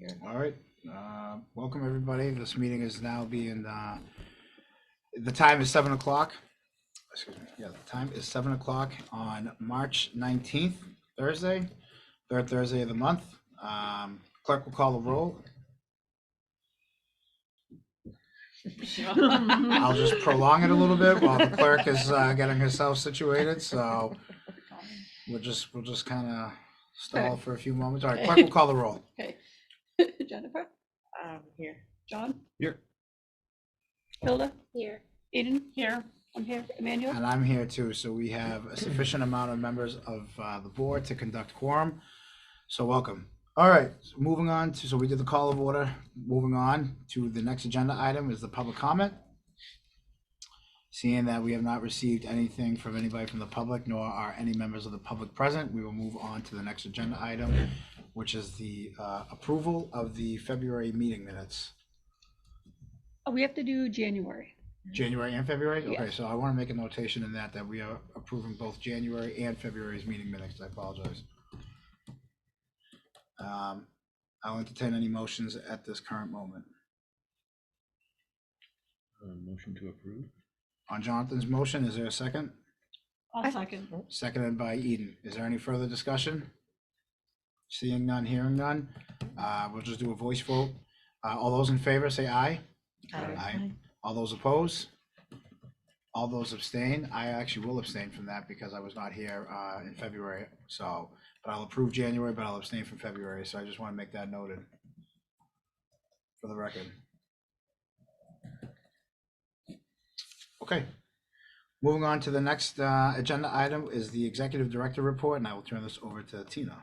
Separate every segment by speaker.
Speaker 1: here.
Speaker 2: All right. Welcome, everybody. This meeting is now being, the time is 7 o'clock. Excuse me. Yeah, the time is 7 o'clock on March 19th, Thursday, third Thursday of the month. Clerk will call the roll. I'll just prolong it a little bit while the clerk is getting herself situated. So we'll just kind of stall for a few moments. All right, clerk will call the roll.
Speaker 3: Okay. Jennifer?
Speaker 1: Here.
Speaker 3: John?
Speaker 2: Here.
Speaker 3: Hilda?
Speaker 4: Here.
Speaker 3: Eden? Here. I'm here. Emmanuel?
Speaker 2: And I'm here too. So we have a sufficient amount of members of the board to conduct quorum. So welcome. All right, so moving on to, so we did the call of order. Moving on to the next agenda item is the public comment. Seeing that we have not received anything from anybody from the public, nor are any members of the public present, we will move on to the next agenda item, which is the approval of the February meeting minutes.
Speaker 3: Oh, we have to do January.
Speaker 2: January and February?
Speaker 3: Yes.
Speaker 2: Okay, so I want to make a notation in that we are approving both January and February's meeting minutes. I apologize. I'll entertain any motions at this current moment.
Speaker 5: Motion to approve.
Speaker 2: On Jonathan's motion, is there a second?
Speaker 3: I'll second.
Speaker 2: Seconded by Eden. Is there any further discussion? Seeing none, hearing none. We'll just do a voice vote. All those in favor say aye. Aye. All those opposed? All those abstain? I actually will abstain from that because I was not here in February. So, but I'll approve January, but I'll abstain from February. So I just want to make that noted for the record. Okay. Moving on to the next agenda item is the executive director report, and I will turn this over to Tina.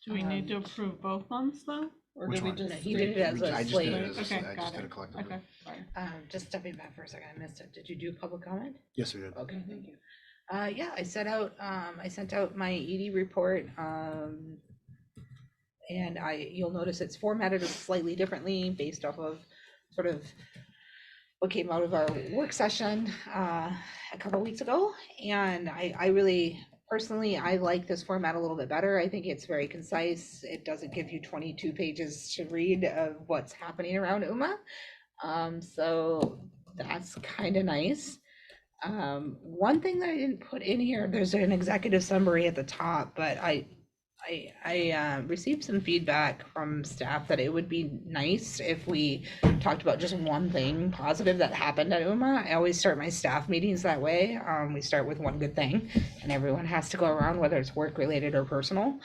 Speaker 6: Do we need to approve both months though? Or
Speaker 2: Which
Speaker 6: do we
Speaker 2: one?
Speaker 6: just?
Speaker 1: No, you did it as a
Speaker 2: I just
Speaker 1: slate.
Speaker 2: did it as
Speaker 6: Okay,
Speaker 2: I
Speaker 6: got
Speaker 2: just did
Speaker 6: it.
Speaker 2: it collectively.
Speaker 6: Okay, fine.
Speaker 1: Just stepping back for a second, I missed it. Did you do public comment?
Speaker 2: Yes, we did.
Speaker 1: Okay, thank you. Yeah, I sent out my ED report, and you'll notice it's formatted slightly differently based off of sort of what came out of our work session a couple weeks ago. And I really, personally, I like this format a little bit better. I think it's very concise. It doesn't give you 22 pages to read of what's happening around UMA. So that's kind of nice. One thing that I didn't put in here, there's an executive summary at the top, but I received some feedback from staff that it would be nice if we talked about just one thing positive that happened at UMA. I always start my staff meetings that way. We start with one good thing, and everyone has to go around, whether it's work related or personal.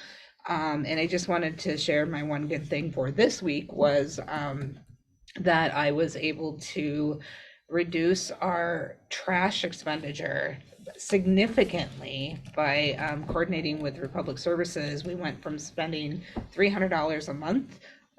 Speaker 1: And I just wanted to share my one good thing for this week was that I was able to reduce our trash expenditure significantly by coordinating with Republic Services. We went from spending $300 a month,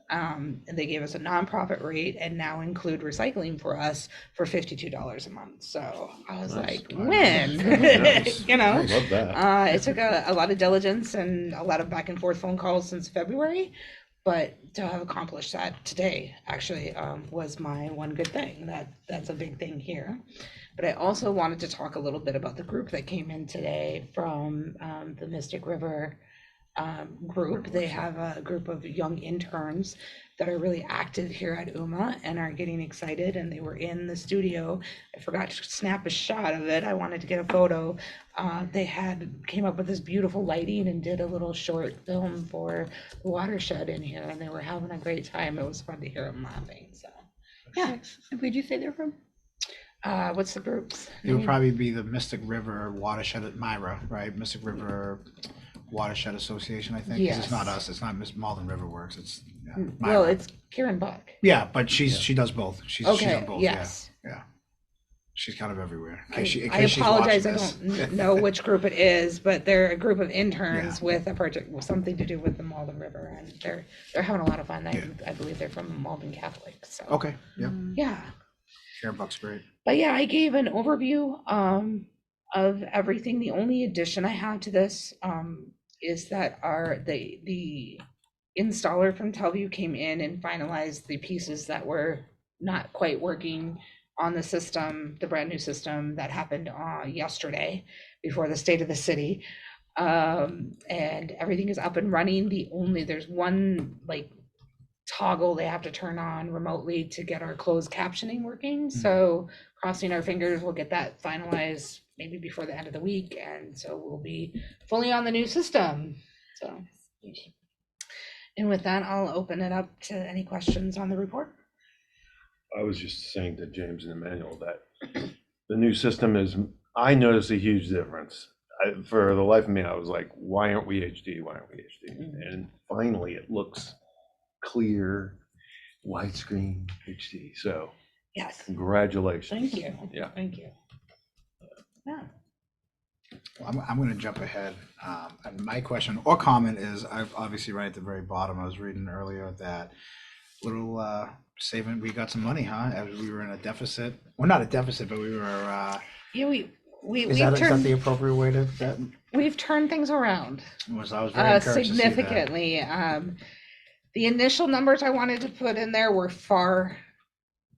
Speaker 1: and they gave us a nonprofit rate and now include recycling for us for $52 a month. So I was like, win.
Speaker 2: Nice.
Speaker 1: You know,
Speaker 5: Love that.
Speaker 1: it took a lot of diligence and a lot of back and forth phone calls since February, but to have accomplished that today actually was my one good thing. That's a big thing here. But I also wanted to talk a little bit about the group that came in today from the Mystic River group. They have a group of young interns that are really active here at UMA and are getting excited, and they were in the studio. I forgot to snap a shot of it. I wanted to get a photo. They came up with this beautiful lighting and did a little short film for the watershed in here, and they were having a great time. It was fun to hear them laughing. So yeah.
Speaker 3: Where'd you say they're from?
Speaker 1: What's the groups?
Speaker 2: It would probably be the Mystic River Watershed at Myra, right? Mystic River Watershed Association, I think. 'Cause it's not us. It's not Malden River Works. It's
Speaker 1: Well,
Speaker 2: Myra.
Speaker 1: it's Karen Buck.
Speaker 2: Yeah, but she does both. She's on both.
Speaker 1: Yes.
Speaker 2: Yeah. She's kind of everywhere. In
Speaker 1: I
Speaker 2: case she's
Speaker 1: apologize. I
Speaker 2: watching this.
Speaker 1: don't know which group it is, but they're a group of interns with a project with something to do with the Malden River, and they're having a lot of fun. I believe they're from Malden Catholic. So
Speaker 2: Okay. Yep.
Speaker 1: yeah.
Speaker 2: Karen Buck's great.
Speaker 1: But yeah, I gave an overview of everything. The only addition I had to this is that the installer from Telview came in and finalized the pieces that were not quite working on the system, the brand new system that happened yesterday before the state of the city. And everything is up and running. There's one like toggle they have to turn on remotely to get our closed captioning working. So crossing our fingers, we'll get that finalized maybe before the end of the week. And so we'll be fully on the new system. So, and with that, I'll open it up to any questions on the report.
Speaker 4: I was just saying to James and Emmanuel that the new system I noticed a huge difference. For the life of me, I was like, why aren't we HD? Why aren't we HD? And finally, it looks clear, widescreen HD. So
Speaker 1: Yes.
Speaker 4: congratulations.
Speaker 1: Thank you.
Speaker 4: Yeah.
Speaker 1: Thank you. Yeah.
Speaker 2: Well, I'm going to jump ahead. And my question or comment is, I've obviously right at the very bottom, I was reading earlier that little saving, we got some money, huh? As we were in a deficit. Well, not a deficit, but we were.
Speaker 1: Yeah,
Speaker 2: Is that the appropriate way to that?
Speaker 1: we've turned things around
Speaker 2: I was very encouraged to see that.
Speaker 1: significantly. The initial numbers I wanted to put in there were far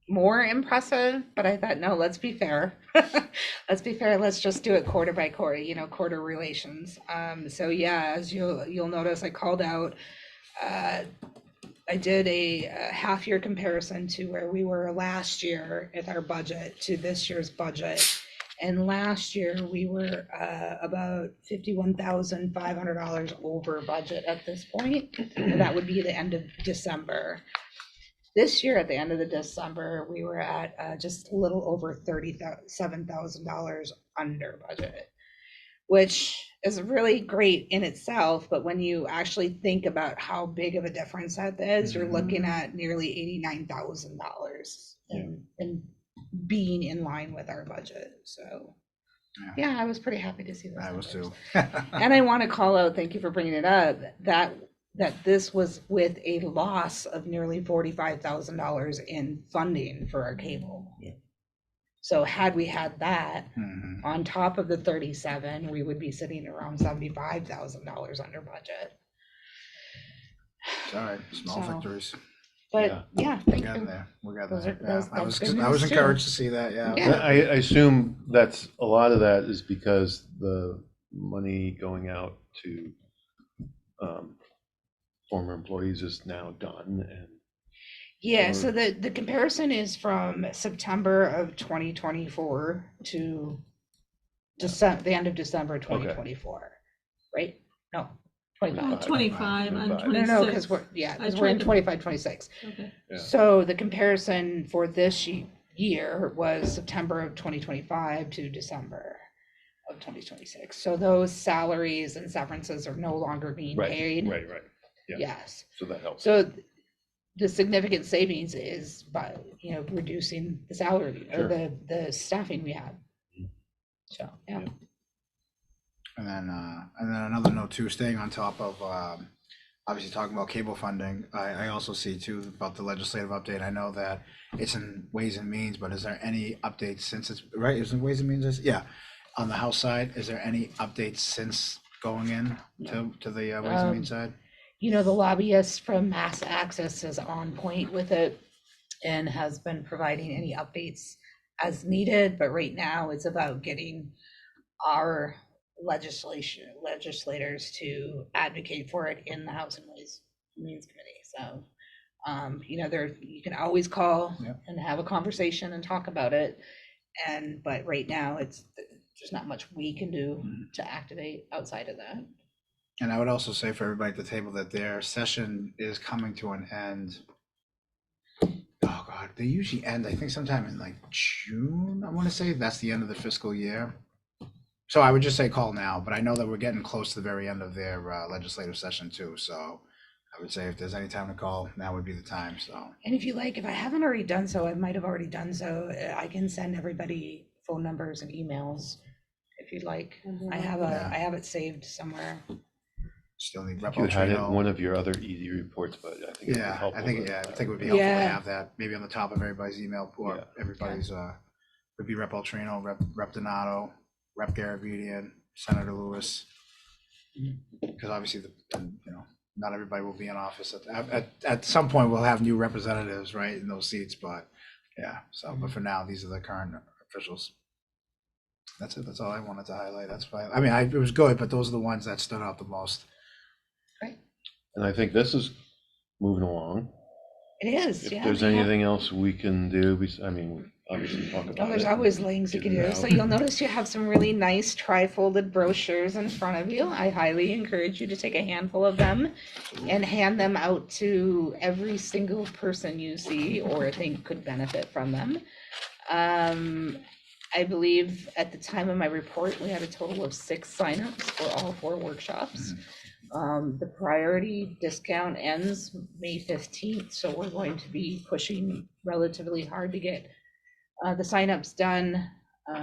Speaker 1: more impressive, but I thought, no, let's be fair. Let's be fair. Let's just do it quarter by quarter, quarter relations. So yeah, as you'll notice, I called out, I did a half year comparison to where we were last year with our budget to this year's budget. And last year we were about $51,500 over budget at this point. And that would be the end of December. This year, at the end of the December, we were at just a little over $37,000 under budget, which is really great in itself. But when you actually think about how big of a difference that is, you're looking at nearly $89,000 in being in line with our budget. So yeah, I was pretty happy to see that.
Speaker 2: I was too.
Speaker 1: And I want to call out, thank you for bringing it up, that this was with a loss of nearly $45,000 in funding for our cable.
Speaker 5: Yeah.
Speaker 1: So had we had that on top of the 37, we would be sitting around $75,000 under budget.
Speaker 2: It's all right, small
Speaker 1: So,
Speaker 2: victories.
Speaker 1: But yeah,
Speaker 2: We're
Speaker 1: thank
Speaker 2: getting
Speaker 1: you.
Speaker 2: there. We're getting
Speaker 1: Those
Speaker 2: there.
Speaker 1: are- those-
Speaker 2: I
Speaker 1: that's
Speaker 2: was
Speaker 1: good
Speaker 2: I was
Speaker 1: news, too.
Speaker 2: encouraged to see that. Yeah.
Speaker 1: Yeah.
Speaker 4: I assume that's a lot of that is because the money going out to former employees is now done. And
Speaker 1: Yeah, so the comparison is from September of 2024 to December, the end of December 2024, right? No, 25.
Speaker 6: 25 and
Speaker 4: 25.
Speaker 1: No, because
Speaker 6: 26.
Speaker 1: we're in
Speaker 6: tried to-
Speaker 1: 25, 26.
Speaker 6: Okay.
Speaker 4: Yeah.
Speaker 1: So the comparison for this year was September of 2025 to December of 2026. So those salaries and severances are no longer being paid.
Speaker 4: Right. Yeah.
Speaker 1: Yes.
Speaker 4: So that helps.
Speaker 1: So the significant savings is by, reducing the salary or
Speaker 4: Sure.
Speaker 1: the staffing we have. So, yeah.
Speaker 4: Yeah.
Speaker 2: And then another note too, staying on top of obviously talking about cable funding. I also see too about the legislative update. I know that it's in Ways and Means, but is there any updates since it's right? Is it Ways and Means? Yeah. On the House side, is there any updates since going in to the Ways and Means side?
Speaker 1: The lobbyist from Mass Access is on point with it and has been providing any updates as needed. But right now it's about getting our legislators to advocate for it in the House and Ways and Means Committee. So, you can always call and have a conversation and talk about it. But right now there's not much we can do to activate outside of that.
Speaker 2: And I would also say for everybody at the table that their session is coming to an end. Oh God, they usually end, I think sometime in like June, I want to say. That's the end of the fiscal year. So I would just say call now, but I know that we're getting close to the very end of their legislative session too. So I would say if there's any time to call, now would be the time, so.
Speaker 1: And if you like, if I haven't already done so, I might have already done so. I can send everybody phone numbers and emails if you'd like. I have it saved somewhere.
Speaker 2: Still need
Speaker 4: You
Speaker 2: Rep.
Speaker 4: had it in
Speaker 2: Altrino.
Speaker 4: one of your other ED reports, but I think it would be
Speaker 2: Yeah,
Speaker 4: helpful.
Speaker 2: I think it would be helpful to
Speaker 1: Yeah.
Speaker 2: have that maybe on the top of everybody's email or
Speaker 4: Yeah.
Speaker 2: everybody's, would be Rep. Altrino, Rep. Donato, Rep. Garabedian, Senator Lewis. Because obviously, not everybody will be in office. At some point, we'll have new representatives, right, in those seats, but yeah, so, but for now, these are the current officials. That's it. That's all I wanted to highlight. That's fine. I mean, it was good, but those are the ones that stood out the most.
Speaker 4: And I think this is moving along.
Speaker 1: It is,
Speaker 4: If
Speaker 1: yeah.
Speaker 4: there's
Speaker 1: they have-
Speaker 4: anything else we can do, I mean, we obviously talk about
Speaker 1: Oh, there's
Speaker 4: it.
Speaker 1: always things you can
Speaker 4: Get it
Speaker 1: do. So
Speaker 4: out.
Speaker 1: you'll notice you have some really nice tri-folded brochures in front of you. I highly encourage you to take a handful of them and hand them out to every single person you see or think could benefit from them. I believe at the time of my report, we had a total of 6 signups for all 4 workshops. The priority discount ends May 15th, so we're going to be pushing relatively hard to get the signups done.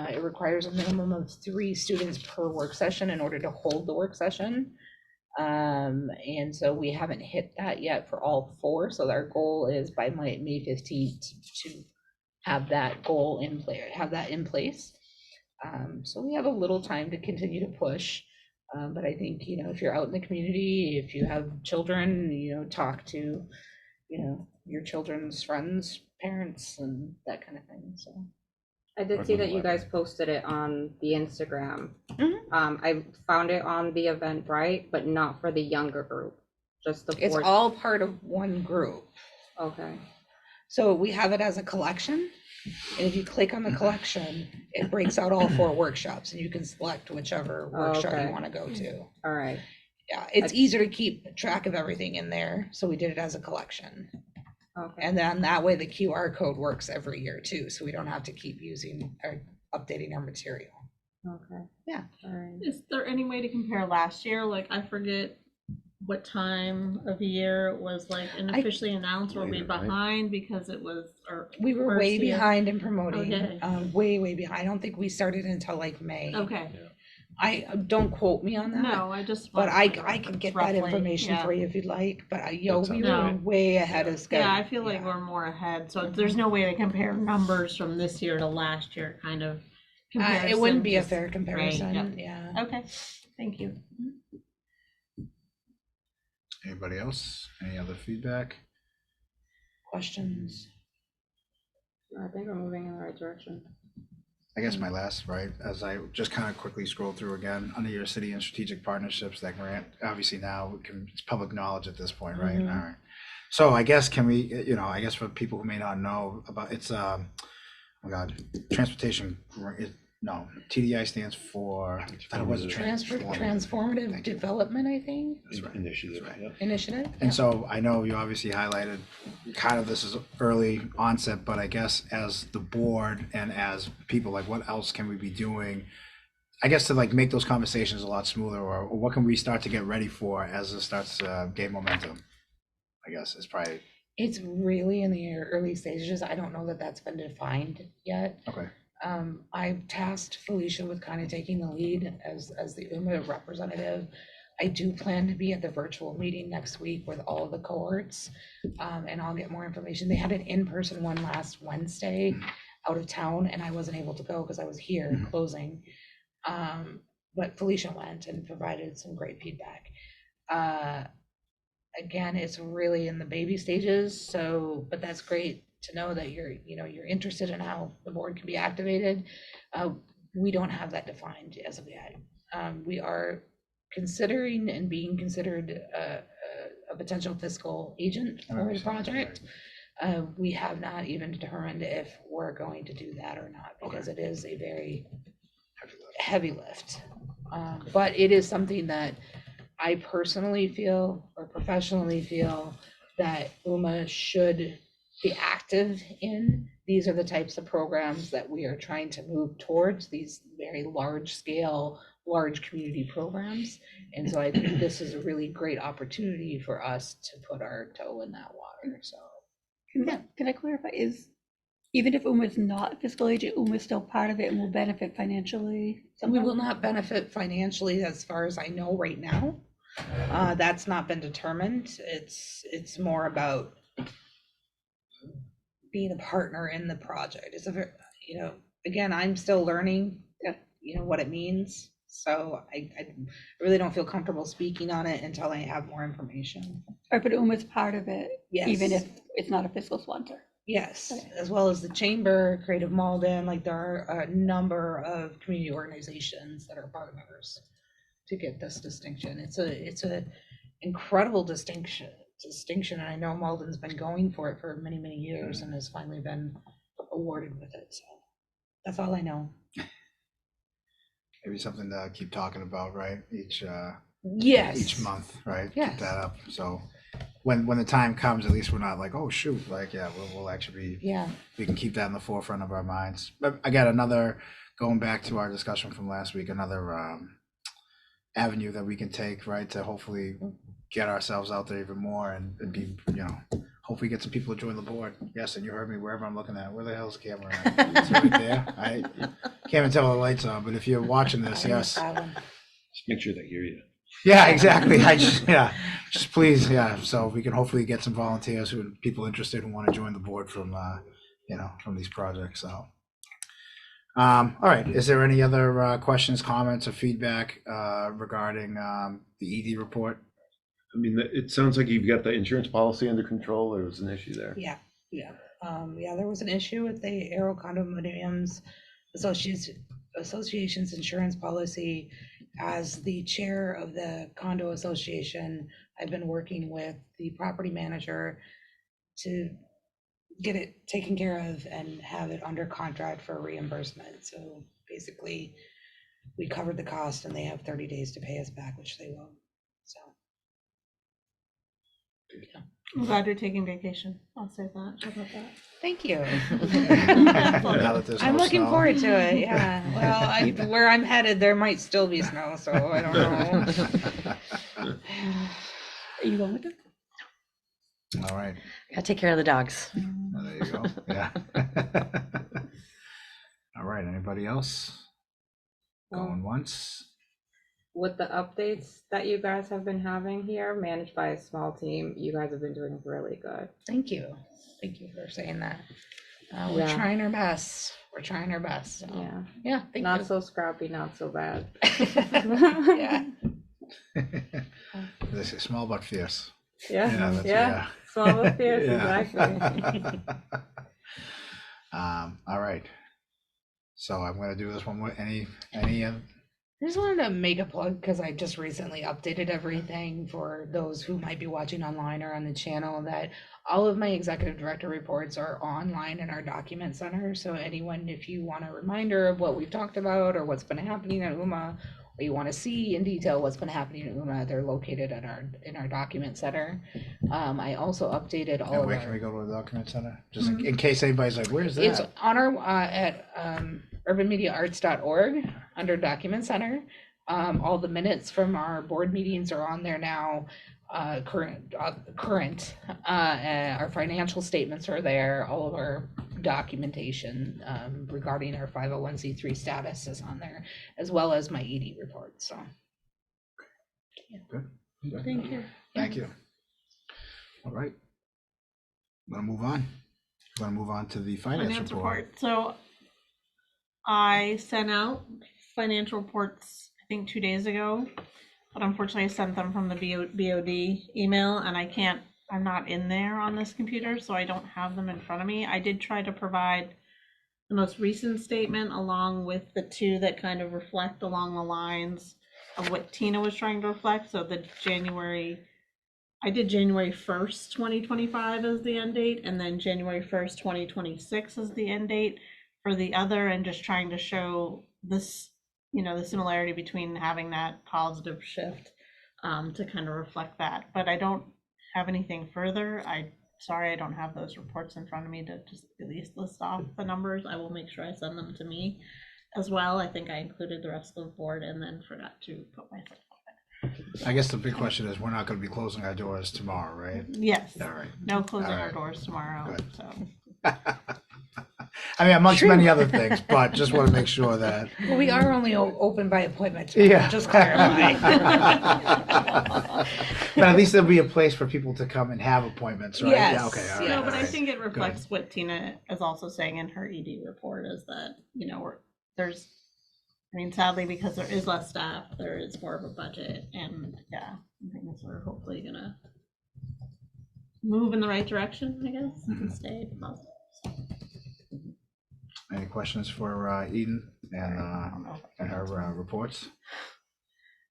Speaker 1: It requires a minimum of 3 students per work session in order to hold the work session. And so we haven't hit that yet for all 4. So our goal is by May 15th to have that goal in place, so we have a little time to continue to push, but I think, if you're out in the community, if you have children, talk to, your children's friends, parents, and that kind of thing, so.
Speaker 7: I did see that you guys posted it on the Instagram.
Speaker 1: Mhm.
Speaker 7: I found it on the Eventbrite, but not for the younger group, just the
Speaker 1: It's
Speaker 7: 4th.
Speaker 1: all part of one group.
Speaker 7: Okay.
Speaker 1: So we have it as a collection, and if you click on the collection, it breaks out all 4 workshops, and you can select whichever workshop
Speaker 7: Okay.
Speaker 1: you want to go to.
Speaker 7: All right.
Speaker 1: Yeah, it's easier to keep track of everything in there, so we did it as a collection.
Speaker 7: Okay.
Speaker 1: And then that way the QR code works every year too, so we don't have to keep using or updating our material.
Speaker 7: Okay.
Speaker 1: Yeah.
Speaker 7: All right.
Speaker 6: Is there any way to compare last year? Like, I forget what time of year it was like unofficially announced. Were we
Speaker 4: Later, right?
Speaker 6: behind because it was our
Speaker 1: We were
Speaker 6: first
Speaker 1: way
Speaker 6: year?
Speaker 1: behind in promoting,
Speaker 6: Okay.
Speaker 1: way behind. I don't think we started until like May.
Speaker 6: Okay.
Speaker 1: I don't quote me on that.
Speaker 6: No, I just.
Speaker 1: But
Speaker 6: wanted
Speaker 1: I
Speaker 6: to
Speaker 1: can get
Speaker 6: roughly,
Speaker 1: that information
Speaker 6: yeah.
Speaker 1: for you if you'd like, but we
Speaker 2: That
Speaker 1: were
Speaker 6: sounds
Speaker 1: way ahead of schedule.
Speaker 6: Yeah, I feel like we're more ahead. So there's no way to compare numbers from this year to last year, kind of.
Speaker 1: It wouldn't
Speaker 6: comparison,
Speaker 1: be a
Speaker 6: just-
Speaker 1: fair comparison,
Speaker 6: yep.
Speaker 1: yeah.
Speaker 6: Okay, thank you.
Speaker 2: Anybody else? Any other feedback?
Speaker 1: Questions?
Speaker 7: I think we're moving in the right direction.
Speaker 2: I guess my last, right, as I just kind of quickly scroll through again, under your city and strategic partnerships, that grant, obviously now it's public knowledge at this point, right?
Speaker 1: Mhm.
Speaker 2: All right. So I guess can we, I guess for people who may not know about, it's, oh my God, transportation, no, TDI stands for, I thought it was a
Speaker 1: Transformative
Speaker 2: Thank you.
Speaker 1: development, I think,
Speaker 2: That's right.
Speaker 4: Initiative,
Speaker 2: That's right.
Speaker 4: yeah.
Speaker 1: initiative.
Speaker 2: And so I know you obviously highlighted kind of this is early onset, but I guess as the board and as people, like what else can we be doing? I guess to like make those conversations a lot smoother, or what can we start to get ready for as this starts to gain momentum? I guess is probably.
Speaker 1: It's really in the early stages. I don't know that that's been defined yet.
Speaker 2: Okay.
Speaker 1: I've tasked Felicia with kind of taking the lead as the UMA representative. I do plan to be at the virtual meeting next week with all of the cohorts, and I'll get more information. They had an in-person one last Wednesday out of town, and I wasn't able to go because I was here closing. But Felicia went and provided some great feedback. Again, it's really in the baby stages, so, but that's great to know that you're interested in how the board can be activated. We don't have that defined as of yet. We are considering and being considered a potential fiscal agent for the project. We have not even determined if we're going to do that or not, because it is a very heavy lift. But it is something that I personally feel, or professionally feel, that UMA should be active in. These are the types of programs that we are trying to move towards, these very large scale, large community programs. And so I think this is a really great opportunity for us to put our toe in that water, so.
Speaker 3: Can I clarify, even if UMA is not a fiscal agent, UMA is still part of it and will benefit financially?
Speaker 1: We will not benefit financially as far as I know right now. That's not been determined. It's more about being a partner in the project. It's a very, again, I'm still learning, what it means. So I really don't feel comfortable speaking on it until I have more information.
Speaker 3: Or but UMA is part of it,
Speaker 1: Yes.
Speaker 3: even if it's not a fiscal sponsor.
Speaker 1: Yes,
Speaker 3: Okay.
Speaker 1: as well as the Chamber, Creative Malden, like there are a number of community organizations that are partners to get this distinction. It's a incredible distinction, and I know Malden's been going for it for many, many years and has finally been awarded with it, so that's all I know.
Speaker 2: Maybe something to keep talking about, right? Each
Speaker 1: Yes.
Speaker 2: month, right?
Speaker 1: Yes.
Speaker 2: Keep that up. So when the time comes, at least we're not like, oh shoot, like yeah, we'll actually be,
Speaker 1: Yeah,
Speaker 2: we can keep that in the forefront of our minds. But again, another, going back to our discussion from last week, another avenue that we can take, right, to hopefully get ourselves out there even more and be, hopefully get some people to join the board. Yes, and you heard me wherever I'm looking at. Where the hell's the camera at? It's right there. I can't even tell the lights on, but if you're watching this, yes.
Speaker 4: Just make sure they hear you.
Speaker 2: Yeah, exactly. Just please, so we can hopefully get some volunteers people interested who want to join the board from, from these projects. So, all right. Is there any other questions, comments, or feedback regarding the ED report?
Speaker 4: I mean, it sounds like you've got the insurance policy under control. There was an issue there.
Speaker 1: yeah. There was an issue with the Aero Condominiums Association's insurance policy. As the chair of the condo association, I've been working with the property manager to get it taken care of and have it under contract for reimbursement. So basically, we covered the cost and they have 30 days to pay us back, which they will. So. Yeah.
Speaker 6: I'm glad you're taking vacation. I'll say that. How about that?
Speaker 1: Thank you.
Speaker 2: Now that there's
Speaker 1: I'm
Speaker 2: no
Speaker 1: looking
Speaker 2: snow.
Speaker 1: forward to it. Yeah. Well, where I'm headed, there might still be snow, so I don't know.
Speaker 3: Are you going with them?
Speaker 2: All right.
Speaker 8: Gotta take care of the dogs.
Speaker 2: Well, there you go. Yeah. All right. Anybody else? Going once?
Speaker 7: With the updates that you guys have been having here, managed by a small team, you guys have been doing really good.
Speaker 1: Thank you. Thank you for saying that. We're
Speaker 7: Yeah.
Speaker 1: trying our best. We're trying our best. So.
Speaker 7: Yeah.
Speaker 1: Yeah. Thank
Speaker 7: Not
Speaker 1: you.
Speaker 7: so scrappy, not so bad.
Speaker 1: Yeah.
Speaker 2: This is small but fierce.
Speaker 7: Yeah.
Speaker 2: that's-
Speaker 7: Yeah. Small but fierce,
Speaker 2: Yeah.
Speaker 7: exactly.
Speaker 2: All right. So I'm going to do this one more. Any
Speaker 1: I just wanted to make a plug because I just recently updated everything for those who might be watching online or on the channel, that all of my executive director reports are online in our document center. So anyone, if you want a reminder of what we've talked about or what's been happening at UMA, or you want to see in detail what's been happening at UMA, they're located at in our document center. I also updated all
Speaker 2: and
Speaker 1: of
Speaker 2: where
Speaker 1: our.
Speaker 2: can we go to the document center? Just in case anybody's like, where's that?
Speaker 1: It's on our at urbanmediaarts.org under document center. All the minutes from our board meetings are on there now. Current our financial statements are there. All of our documentation regarding our 501c3 status is on there, as well as my ED report. So
Speaker 6: Thank you.
Speaker 2: Thank you. All right. Want to move on? Want to move on to the finance report?
Speaker 6: So I sent out financial reports, I think 2 days ago, but unfortunately I sent them from the BOD email and I'm not in there on this computer, so I don't have them in front of me. I did try to provide the most recent statement along with the two that kind of reflect along the lines of what Tina was trying to reflect. So I did January 1st, 2025 as the end date, and then January 1st, 2026 as the end date for the other, and just trying to show this, the similarity between having that positive shift to kind of reflect that. But I don't have anything further. Sorry, I don't have those reports in front of me to just at least list off the numbers. I will make sure I send them to me as well. I think I included the rest of the board and then forgot to put myself.
Speaker 2: I guess the big question is, we're not going to be closing our doors tomorrow, right?
Speaker 6: Yes.
Speaker 2: All right.
Speaker 6: No closing
Speaker 2: All
Speaker 6: our
Speaker 2: right.
Speaker 6: doors tomorrow.
Speaker 2: Good.
Speaker 6: So
Speaker 2: I mean, amongst many other things, but just want to make sure that.
Speaker 1: well, we are only open by appointment. Just clarify.
Speaker 2: But at least there'll be a place for people to come and have appointments, right?
Speaker 1: Yes,
Speaker 2: Yeah, okay. All right,
Speaker 1: yeah.
Speaker 6: no, but
Speaker 2: all
Speaker 6: I
Speaker 2: right.
Speaker 6: think it reflects what Tina is also saying in her ED report is that, sadly, because there is less staff, there is more of a budget, and I think we're hopefully gonna move in the right direction, I guess, and stay positive.
Speaker 2: Any questions for Eden and her reports?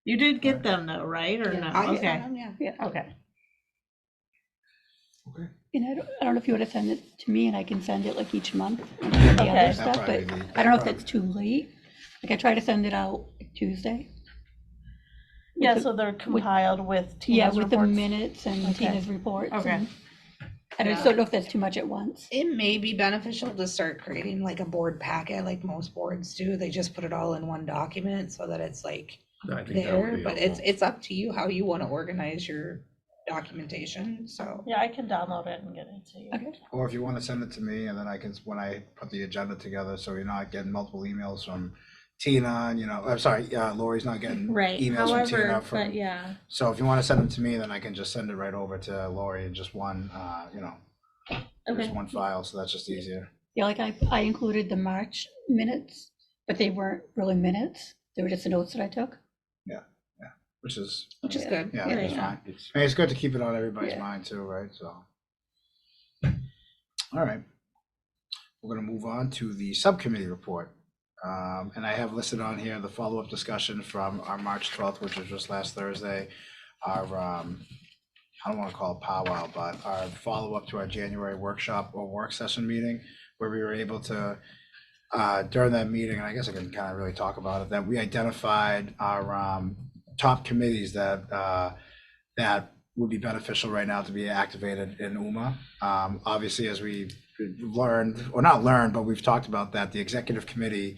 Speaker 6: You did get them though, right? Or
Speaker 3: Yeah.
Speaker 6: no?
Speaker 1: I get
Speaker 6: Okay.
Speaker 1: them, yeah.
Speaker 3: Yeah.
Speaker 6: Okay.
Speaker 2: Okay.
Speaker 3: And I don't know if you want to send it to me and I can send it like each month. And the
Speaker 6: Okay.
Speaker 3: other
Speaker 2: That'd
Speaker 3: stuff,
Speaker 2: probably
Speaker 3: but
Speaker 2: be-
Speaker 3: I don't know if
Speaker 2: probably-
Speaker 3: that's too late. Like I try to send it out Tuesday.
Speaker 6: Yeah,
Speaker 3: With
Speaker 6: so they're compiled with Tina's
Speaker 3: Yeah, with the
Speaker 6: reports?
Speaker 3: minutes and
Speaker 6: Okay.
Speaker 3: Tina's reports.
Speaker 6: Okay.
Speaker 3: and I just don't know if that's too much at once.
Speaker 1: It may be beneficial to start creating like a board packet like most boards do. They just put it all in one document so that it's like
Speaker 4: I think that would
Speaker 1: there,
Speaker 4: be
Speaker 1: but
Speaker 4: helpful.
Speaker 1: it's up to you how you want to organize your documentation, so.
Speaker 6: Yeah, I can download it and get it to you.
Speaker 3: Okay.
Speaker 2: Or if you want to send it to me, and then I can, when I put the agenda together, so you're not getting multiple emails from Tina, and, I'm sorry, Lori's not getting
Speaker 6: Right,
Speaker 2: emails from Tina.
Speaker 6: however,
Speaker 2: From,
Speaker 6: but yeah.
Speaker 2: So if you want to send them to me, then I can just send it right over to Lori in just one,
Speaker 6: Okay.
Speaker 2: just one file, so that's just easier.
Speaker 3: Yeah, like I included the March minutes, but they weren't really minutes. They were just the notes that I took.
Speaker 2: Which is
Speaker 1: Which is
Speaker 3: Yeah.
Speaker 1: good.
Speaker 2: yeah,
Speaker 6: Yeah,
Speaker 2: it's
Speaker 6: yeah.
Speaker 2: fine. I mean, it's good to keep it on everybody's
Speaker 3: Yeah.
Speaker 2: mind too, right? So, all right, we're going to move on to the subcommittee report, and I have listed on here the follow-up discussion from our March 12th, which was just last Thursday. Our I don't want to call it powwow, but our follow-up to our January workshop or work session meeting, where we were able to during that meeting, and I guess I can kind of really talk about it, that we identified our top committees that would be beneficial right now to be activated in UMA. Obviously, as we learned, or not learned, but we've talked about that, the executive committee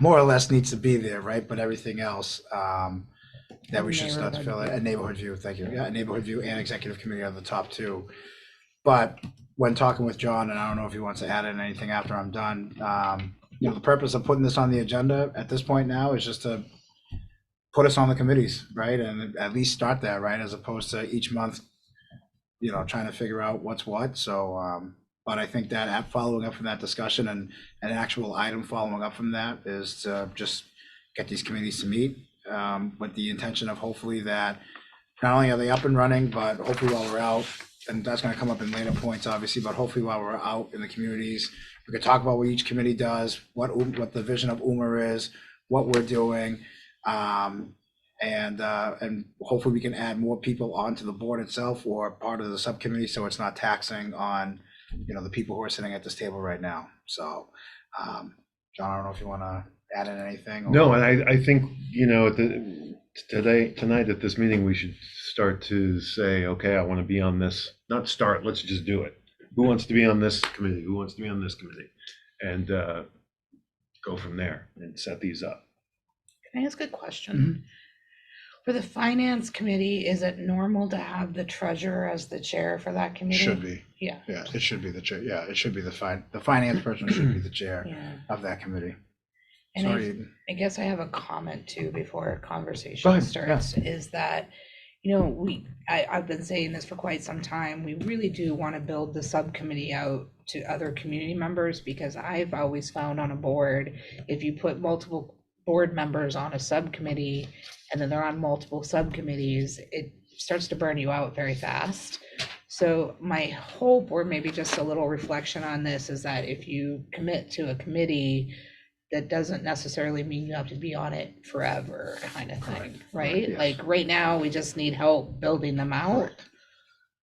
Speaker 2: more or less needs to be there, right? But everything else that we should start to fill in, and neighborhood view, thank you. Yeah, neighborhood view and executive committee are the top two. But when talking with John, and I don't know if he wants to add in anything after I'm done, the purpose of putting this on the agenda at this point now is just to put us on the committees, right? And at least start that, right? As opposed to each month, trying to figure out what's what. So, but I think that following up from that discussion and an actual item following up from that is to just get these committees to meet with the intention of hopefully that not only are they up and running, but hopefully while we're out, and that's going to come up in later points, obviously, but hopefully while we're out in the communities, we could talk about what each committee does, what the vision of UMA is, what we're doing, and hopefully we can add more people onto the board itself or part of the subcommittee, so it's not taxing on, the people who are sitting at this table right now. So, John, I don't know if you want to add in anything.
Speaker 4: No, and I think, tonight at this meeting, we should start to say, okay, I want to be on this, not start, let's just do it. Who wants to be on this committee? Who wants to be on this committee? And go from there and set these up.
Speaker 1: Can I ask a question? For the finance committee, is it normal to have the treasurer as the chair for that committee?
Speaker 2: Should be.
Speaker 1: Yeah.
Speaker 2: Yeah, it should be the chair. Yeah, it should be the finance person should be the chair
Speaker 1: Yeah.
Speaker 2: of that committee.
Speaker 1: And
Speaker 2: Sorry, Eden.
Speaker 1: I guess I have a comment too before
Speaker 2: Go
Speaker 1: conversation
Speaker 2: ahead,
Speaker 1: starts, is that, I've been saying this for quite some time, we really do want to build the subcommittee out to other community members, because I've always found on a board, if you put multiple board members on a subcommittee and then they're on multiple subcommittees, it starts to burn you out very fast. So my hope, or maybe just a little reflection on this, is that if you commit to a committee, that doesn't necessarily mean you have to be on it forever, kind of thing, right?
Speaker 2: Yes.
Speaker 1: Like right now, we just need help building them out.
Speaker 2: Correct.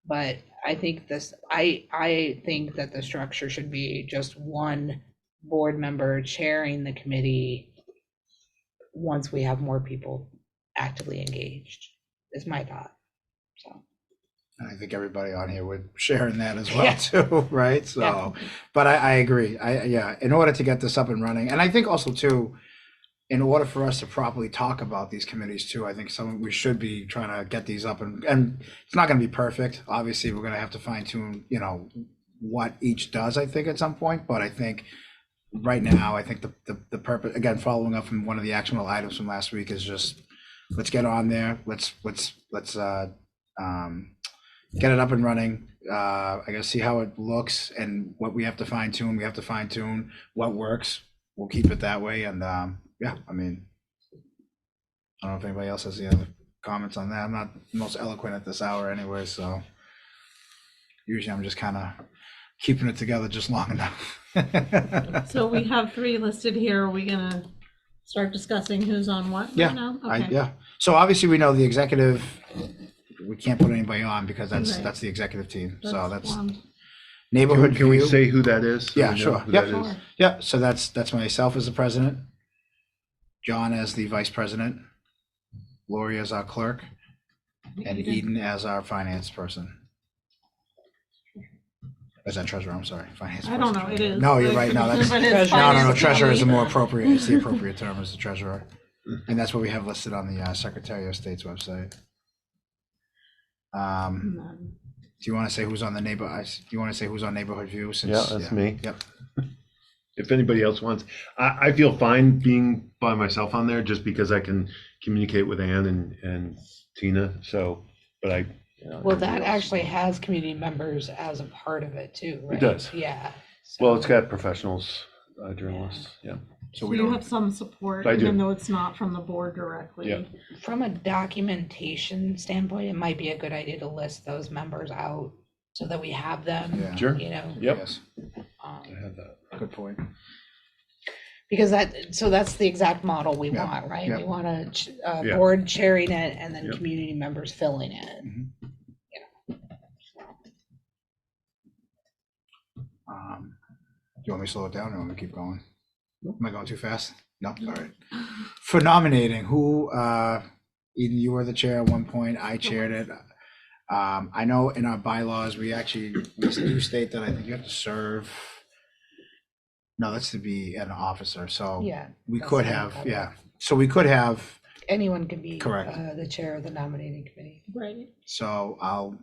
Speaker 1: But I think I think that the structure should be just one board member chairing the committee once we have more people actively engaged, is my thought. So.
Speaker 2: And I think everybody on here would share in that as well
Speaker 1: Yeah.
Speaker 2: too, right? So,
Speaker 1: Yeah.
Speaker 2: but I agree. In order to get this up and running, and I think also too, in order for us to properly talk about these committees too, I think we should be trying to get these up and it's not going to be perfect. Obviously, we're going to have to fine tune, what each does, I think at some point, but I think right now, I think the purpose, again, following up from one of the actionable items from last week, is just, let's get on there. Let's get it up and running. I gotta see how it looks and what we have to fine tune. We have to fine tune what works. We'll keep it that way. And I don't know if anybody else has any other comments on that. I'm not the most eloquent at this hour anyway, so usually I'm just kind of keeping it together just long enough.
Speaker 6: So we have 3 listed here. Are we gonna start discussing who's on what
Speaker 2: Yeah,
Speaker 6: right now? Okay.
Speaker 2: Yeah. So obviously we know the executive, we can't put anybody on because
Speaker 6: Right.
Speaker 2: that's the executive team. So that's
Speaker 6: formed.
Speaker 2: neighborhood
Speaker 4: Can we
Speaker 2: view.
Speaker 4: say who that is? so
Speaker 2: Yeah,
Speaker 4: we know
Speaker 2: sure.
Speaker 4: who
Speaker 2: Yep.
Speaker 4: that is?
Speaker 2: Yeah, so that's myself as the president, John as the vice president, Lori as our clerk, and Eden as our finance person. Is that treasurer? I'm sorry, finance person.
Speaker 6: I don't know, it is.
Speaker 2: No, you're right. No, that's,
Speaker 6: But it's
Speaker 1: Treasurer.
Speaker 2: no,
Speaker 6: finance
Speaker 2: treasurer is the
Speaker 6: committee.
Speaker 2: more appropriate, it's the appropriate term as the treasurer. And that's what we have listed on the Secretary of State's website. Do you want to say who's on the do you want to say who's on neighborhood view? Since
Speaker 4: Yeah, that's me.
Speaker 2: Yep.
Speaker 4: If anybody else wants, I feel fine being by myself on there just because I can communicate with Ann and Tina. So, but I.
Speaker 1: Well, that
Speaker 4: everybody else.
Speaker 1: actually has community members as a part of it too, right?
Speaker 4: does.
Speaker 1: Yeah.
Speaker 4: Well,
Speaker 1: So-
Speaker 4: it's got professionals, journalists. Yeah.
Speaker 2: So
Speaker 6: So
Speaker 2: we
Speaker 6: you
Speaker 2: don't.
Speaker 6: have some support,
Speaker 4: I do.
Speaker 6: even though it's not from the board directly.
Speaker 4: Yeah.
Speaker 1: From a documentation standpoint, it might be a good idea to list those members out so that we have them,
Speaker 2: Yeah.
Speaker 4: Sure.
Speaker 1: you know.
Speaker 4: Yep.
Speaker 2: Yes.
Speaker 1: um,
Speaker 4: I have that.
Speaker 2: Good point.
Speaker 1: Because that's the exact model we
Speaker 2: Yeah,
Speaker 1: want, right?
Speaker 2: yeah.
Speaker 1: We want a
Speaker 4: Yeah.
Speaker 1: board chairing it and then
Speaker 4: Yep.
Speaker 1: community members filling it.
Speaker 2: Do you want me to slow it down or want me to keep going? Am I going too fast? No, all right. For nominating, Eden, you were the chair at one point, I chaired it. I know in our bylaws, we do state that I think you have to serve. No, that's to be an officer, so
Speaker 1: Yeah.
Speaker 2: we
Speaker 1: that's
Speaker 2: could
Speaker 1: the
Speaker 2: have,
Speaker 1: model.
Speaker 2: yeah. So we could have,
Speaker 1: Anyone can be
Speaker 2: Correct.
Speaker 1: The chair of the nominating committee.
Speaker 6: Right.
Speaker 2: so I'll,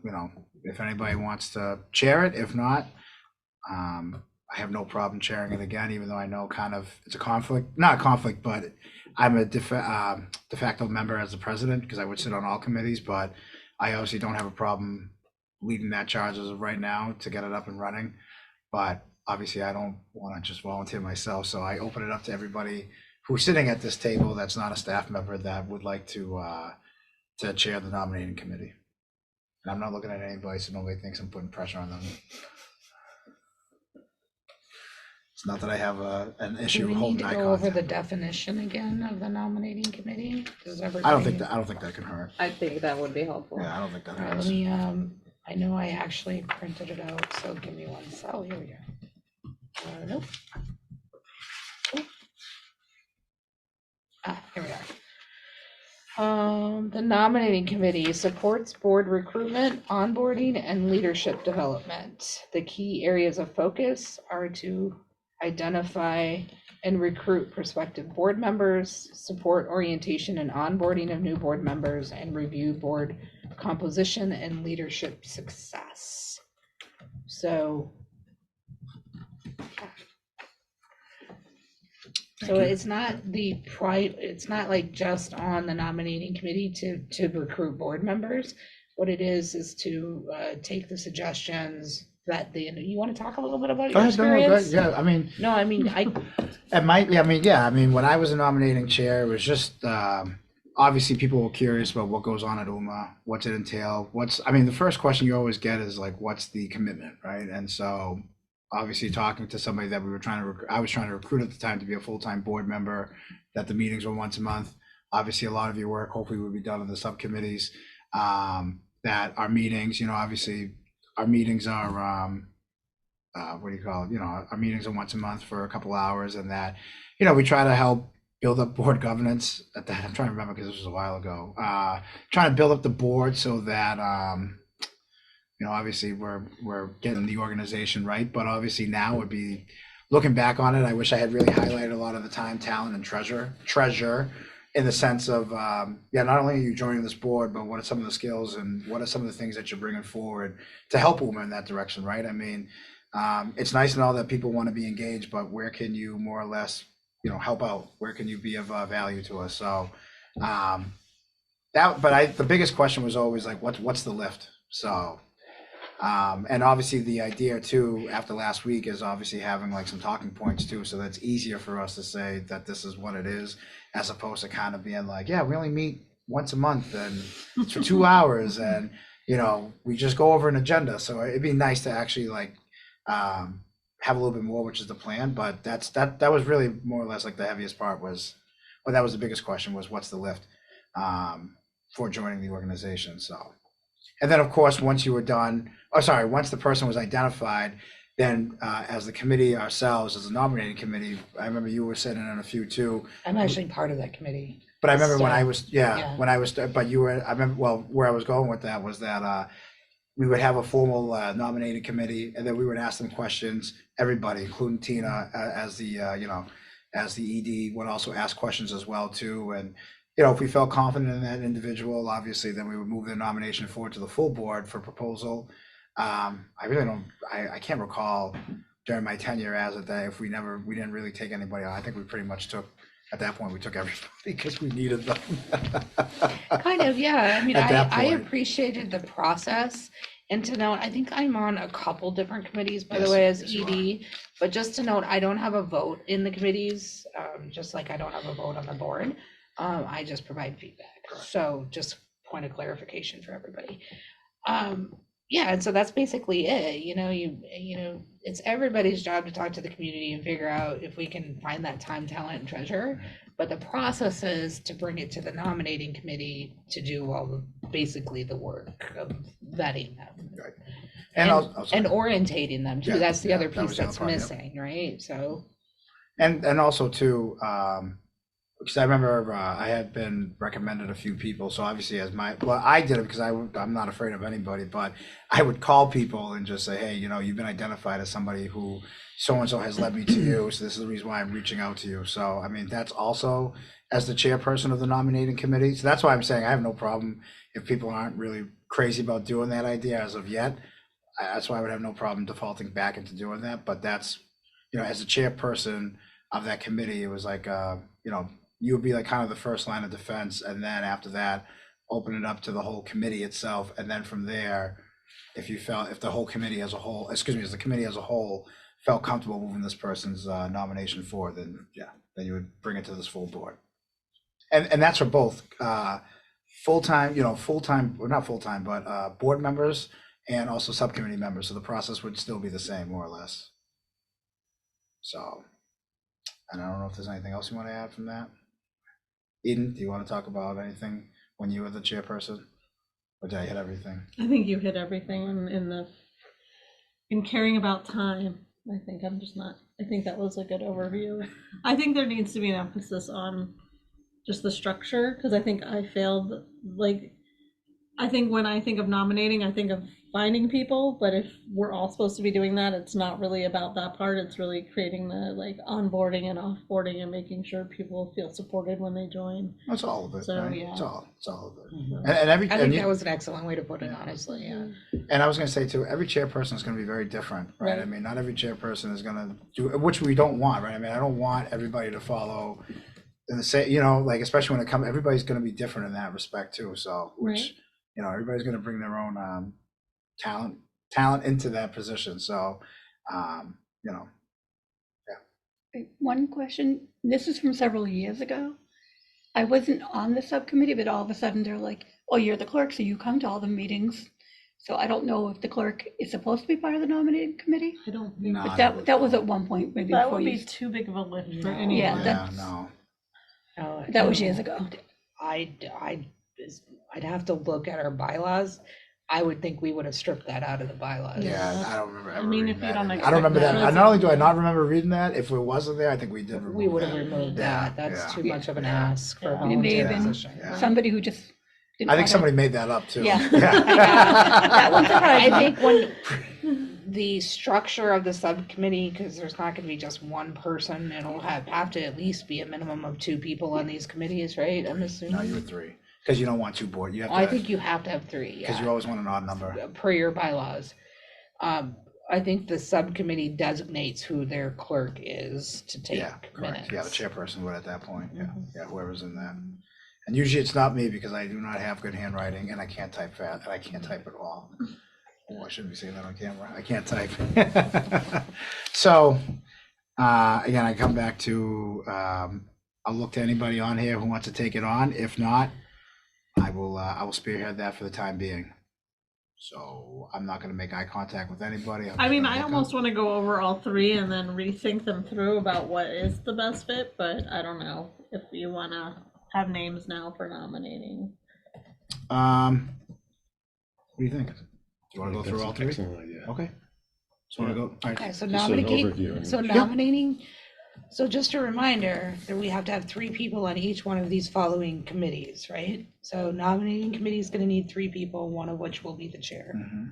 Speaker 2: if anybody wants to chair it, if not, I have no problem chairing it again, even though I know kind of it's a conflict, not a conflict, but I'm a de facto member as the president because I would sit on all committees, but I obviously don't have a problem leading that charge as of right now to get it up and running. But obviously I don't want to just volunteer myself, so I open it up to everybody who's sitting at this table that's not a staff member that would like to chair the nominating committee. And I'm not looking at anybody, so nobody thinks I'm putting pressure on them. It's not that I have an
Speaker 1: Do
Speaker 2: issue
Speaker 1: we need
Speaker 2: holding
Speaker 1: to
Speaker 2: eye
Speaker 1: go over the
Speaker 2: contact.
Speaker 1: definition again of the nominating committee? Does
Speaker 2: I don't
Speaker 1: everybody-
Speaker 2: think that can hurt.
Speaker 7: I think that would be helpful.
Speaker 2: Yeah, I don't think that
Speaker 1: All right, let
Speaker 2: hurts.
Speaker 1: me, I know I actually printed it out, so give me one. Oh, here we go. Nope. Here we are. The nominating committee supports board recruitment, onboarding, and leadership development. The key areas of focus are to identify and recruit prospective board members, support orientation and onboarding of new board members, and review board composition and leadership success. So
Speaker 2: Thank you.
Speaker 1: it's not it's not like just on the nominating committee to recruit board members. What it is to take the suggestions that you want to talk a little bit about
Speaker 2: Go
Speaker 1: your
Speaker 2: ahead, no, go ahead.
Speaker 1: experience?
Speaker 2: Yeah, I mean,
Speaker 1: No, I mean,
Speaker 2: it might be, I mean, when I was a nominating chair, it was just, obviously people were curious about what goes on at UMA, what's it entail, the first question you always get is like, what's the commitment, right? And so obviously talking to somebody that I was trying to recruit at the time to be a full-time board member, that the meetings were once a month. Obviously a lot of your work hopefully would be done in the subcommittees, that our meetings, obviously our meetings are, our meetings are once a month for a couple hours, and that, we try to help build up board governance at that. I'm trying to remember because this was a while ago. Trying to build up the board so that, obviously we're getting the organization right, but obviously now would be looking back on it. I wish I had really highlighted a lot of the time, talent, and treasure in the sense of, not only are you joining this board, but what are some of the skills and what are some of the things that you're bringing forward to help women in that direction, right? I mean, it's nice and all that people want to be engaged, but where can you more or less, help out? Where can you be of value to us? So the biggest question was always like, what's the lift? So, and obviously the idea too, after last week, is obviously having like some talking points too, so that's easier for us to say that this is what it is, as opposed to kind of being like, yeah, we only meet once a month and it's for 2 hours and, we just go over an agenda. So it'd be nice to actually like have a little bit more, which is the plan, but that was really more or less like the heaviest part was, well, that was the biggest question was what's the lift for joining the organization. So, and then of course, once you were done, once the person was identified, then as the committee ourselves, as a nominating committee, I remember you were sitting in a few too.
Speaker 1: I'm actually part of that committee.
Speaker 2: But I remember when I
Speaker 1: Staff.
Speaker 2: was,
Speaker 1: Yeah.
Speaker 2: when I was, but you were, I remember, well, where I was going with that was that we would have a formal nominating committee, and then we would ask them questions, everybody, including Tina, as the, as the ED, would also ask questions as well too. And, if we felt confident in that individual, obviously, then we would move their nomination forward to the full board for proposal. I really don't, I can't recall during my tenure as of that if we didn't really take anybody on. I think we pretty much took, at that point, we took everybody because we needed them.
Speaker 1: Kind of, yeah. I mean,
Speaker 2: At that
Speaker 1: I
Speaker 2: point.
Speaker 1: appreciated the process. And to note, I think I'm on a couple different committees, by
Speaker 2: Yes,
Speaker 1: the way, as
Speaker 2: yes, you
Speaker 1: ED. But just to note, I don't have a vote in the committees, just like I don't have a vote on the board. I just provide feedback. So just point of clarification for everybody. Yeah, and so that's basically it. It's everybody's job to talk to the community and figure out if we can find that time, talent, and treasure. But the process is to bring it to the nominating committee to do basically the work of vetting them.
Speaker 2: Right.
Speaker 1: And,
Speaker 2: also-
Speaker 1: and orientating them too.
Speaker 2: Yeah,
Speaker 1: That's the
Speaker 2: yeah,
Speaker 1: other
Speaker 2: that was
Speaker 1: piece
Speaker 2: the other
Speaker 1: that's
Speaker 2: part, yep.
Speaker 1: missing, right? So
Speaker 2: And also too, because I remember I had been recommended a few people. So obviously, I did it because I'm not afraid of anybody. But I would call people and just say, hey, you've been identified as somebody who so and so has led me to you. So this is the reason why I'm reaching out to you. So I mean, that's also as the chairperson of the nominating committee. So that's why I'm saying I have no problem if people aren't really crazy about doing that idea as of yet. That's why I would have no problem defaulting back into doing that. But that's, as the chairperson of that committee, it was like, you would be like kind of the first line of defense, and then after that, open it up to the whole committee itself, and then from there, if the whole committee as a whole, as the committee as a whole felt comfortable moving this person's nomination forward, then you would bring it to this full board, and that's for both full-time, well, not full-time, but board members and also subcommittee members. So the process would still be the same, more or less. So, and I don't know if there's anything else you want to add from that. Eden, do you want to talk about anything when you were the chairperson? Or did I hit everything?
Speaker 6: I think you hit everything in caring about time. I think that was a good overview. I think there needs to be an emphasis on just the structure, because I think I failed. I think when I think of nominating, I think of finding people, but if we're all supposed to be doing that, it's not really about that part. It's really creating the onboarding and offboarding and making sure people feel supported when they join.
Speaker 2: That's all of it.
Speaker 6: So,
Speaker 2: right?
Speaker 6: yeah.
Speaker 2: It's all of it.
Speaker 6: Mhm.
Speaker 1: I think that was an excellent way to put it, honestly. Yeah.
Speaker 2: And I was going to say too, every chairperson is going to be very different, right?
Speaker 6: Right.
Speaker 2: I mean, not every chairperson is going to do, which we don't want, right? I mean, I don't want everybody to follow in the same, especially when it comes, everybody's going to be different in that respect too. So, which, everybody's going to bring their own talent into that position. So,
Speaker 3: One question, this is from several years ago. I wasn't on the subcommittee, but all of a sudden they're like, oh, you're the clerk, so you come to all the meetings. So I don't know if the clerk is supposed to be part of the nominating committee.
Speaker 6: I don't think
Speaker 2: No.
Speaker 3: But that was at one point, maybe
Speaker 6: that
Speaker 3: before
Speaker 6: would be
Speaker 3: you,
Speaker 6: too big of a lift for
Speaker 1: No.
Speaker 6: anyone.
Speaker 3: Yeah, that's-
Speaker 2: no.
Speaker 3: that was years ago.
Speaker 1: I'd have to look at our bylaws. I would think we would have stripped that out of the bylaws.
Speaker 2: Yeah, I don't remember.
Speaker 6: I mean,
Speaker 2: reading
Speaker 6: if you
Speaker 2: that.
Speaker 6: don't
Speaker 2: I don't remember
Speaker 6: expect
Speaker 2: that.
Speaker 6: that.
Speaker 2: Not only do I not remember reading that, if it wasn't there, I think we did remove
Speaker 1: We would have
Speaker 2: that.
Speaker 1: removed
Speaker 2: Yeah,
Speaker 1: that. That's
Speaker 2: yeah.
Speaker 1: too much of an
Speaker 2: Yeah.
Speaker 1: ask for a
Speaker 6: Yeah.
Speaker 3: It may have
Speaker 1: volunteer
Speaker 3: been
Speaker 1: position.
Speaker 2: Yeah.
Speaker 3: somebody who just didn't
Speaker 2: I think
Speaker 3: wanna-
Speaker 2: somebody made that up too.
Speaker 3: Yeah.
Speaker 1: That one surprised
Speaker 3: me.
Speaker 1: I think when the structure of the subcommittee, because there's not gonna be just one person, it'll have to at least be a minimum of 2 people on these committees, right? I'm
Speaker 2: No,
Speaker 1: assuming.
Speaker 2: you were 3, because you don't want 2 board. You have to.
Speaker 1: I think you have to have 3,
Speaker 2: because you
Speaker 1: yeah,
Speaker 2: always want an odd number.
Speaker 1: per your bylaws. I think the subcommittee designates who their clerk is to take
Speaker 2: Yeah, correct.
Speaker 1: minutes.
Speaker 2: Yeah, the chairperson would at that point. Yeah,
Speaker 1: Mhm.
Speaker 2: yeah, whoever's in that. And usually it's not me because I do not have good handwriting and I can't type fast and I can't type at all. Oh, I shouldn't be saying that on camera. I can't type. So, again, I come back to, I'll look to anybody on here who wants to take it on. If not, I will spearhead that for the time being. So I'm not gonna make eye contact with anybody. I'm
Speaker 6: I
Speaker 2: just
Speaker 6: mean,
Speaker 2: gonna
Speaker 6: I
Speaker 2: look
Speaker 6: almost
Speaker 2: up.
Speaker 6: want to go over all three and then rethink them through about what is the best fit, but I don't know if you want to have names now for nominating.
Speaker 2: What do you think? Do you
Speaker 4: I
Speaker 2: wanna go
Speaker 4: think
Speaker 2: through
Speaker 4: that's
Speaker 2: all
Speaker 4: an
Speaker 2: three?
Speaker 4: excellent idea.
Speaker 2: Okay. So wanna go, all
Speaker 1: Okay,
Speaker 2: right,
Speaker 1: so
Speaker 4: Just an
Speaker 1: nominating,
Speaker 4: overview.
Speaker 1: so nominating, so just a reminder that we have to have 3 people on each one of these following committees, right? So nominating committee is gonna need 3 people, one of which will be the chair.
Speaker 2: Mhm.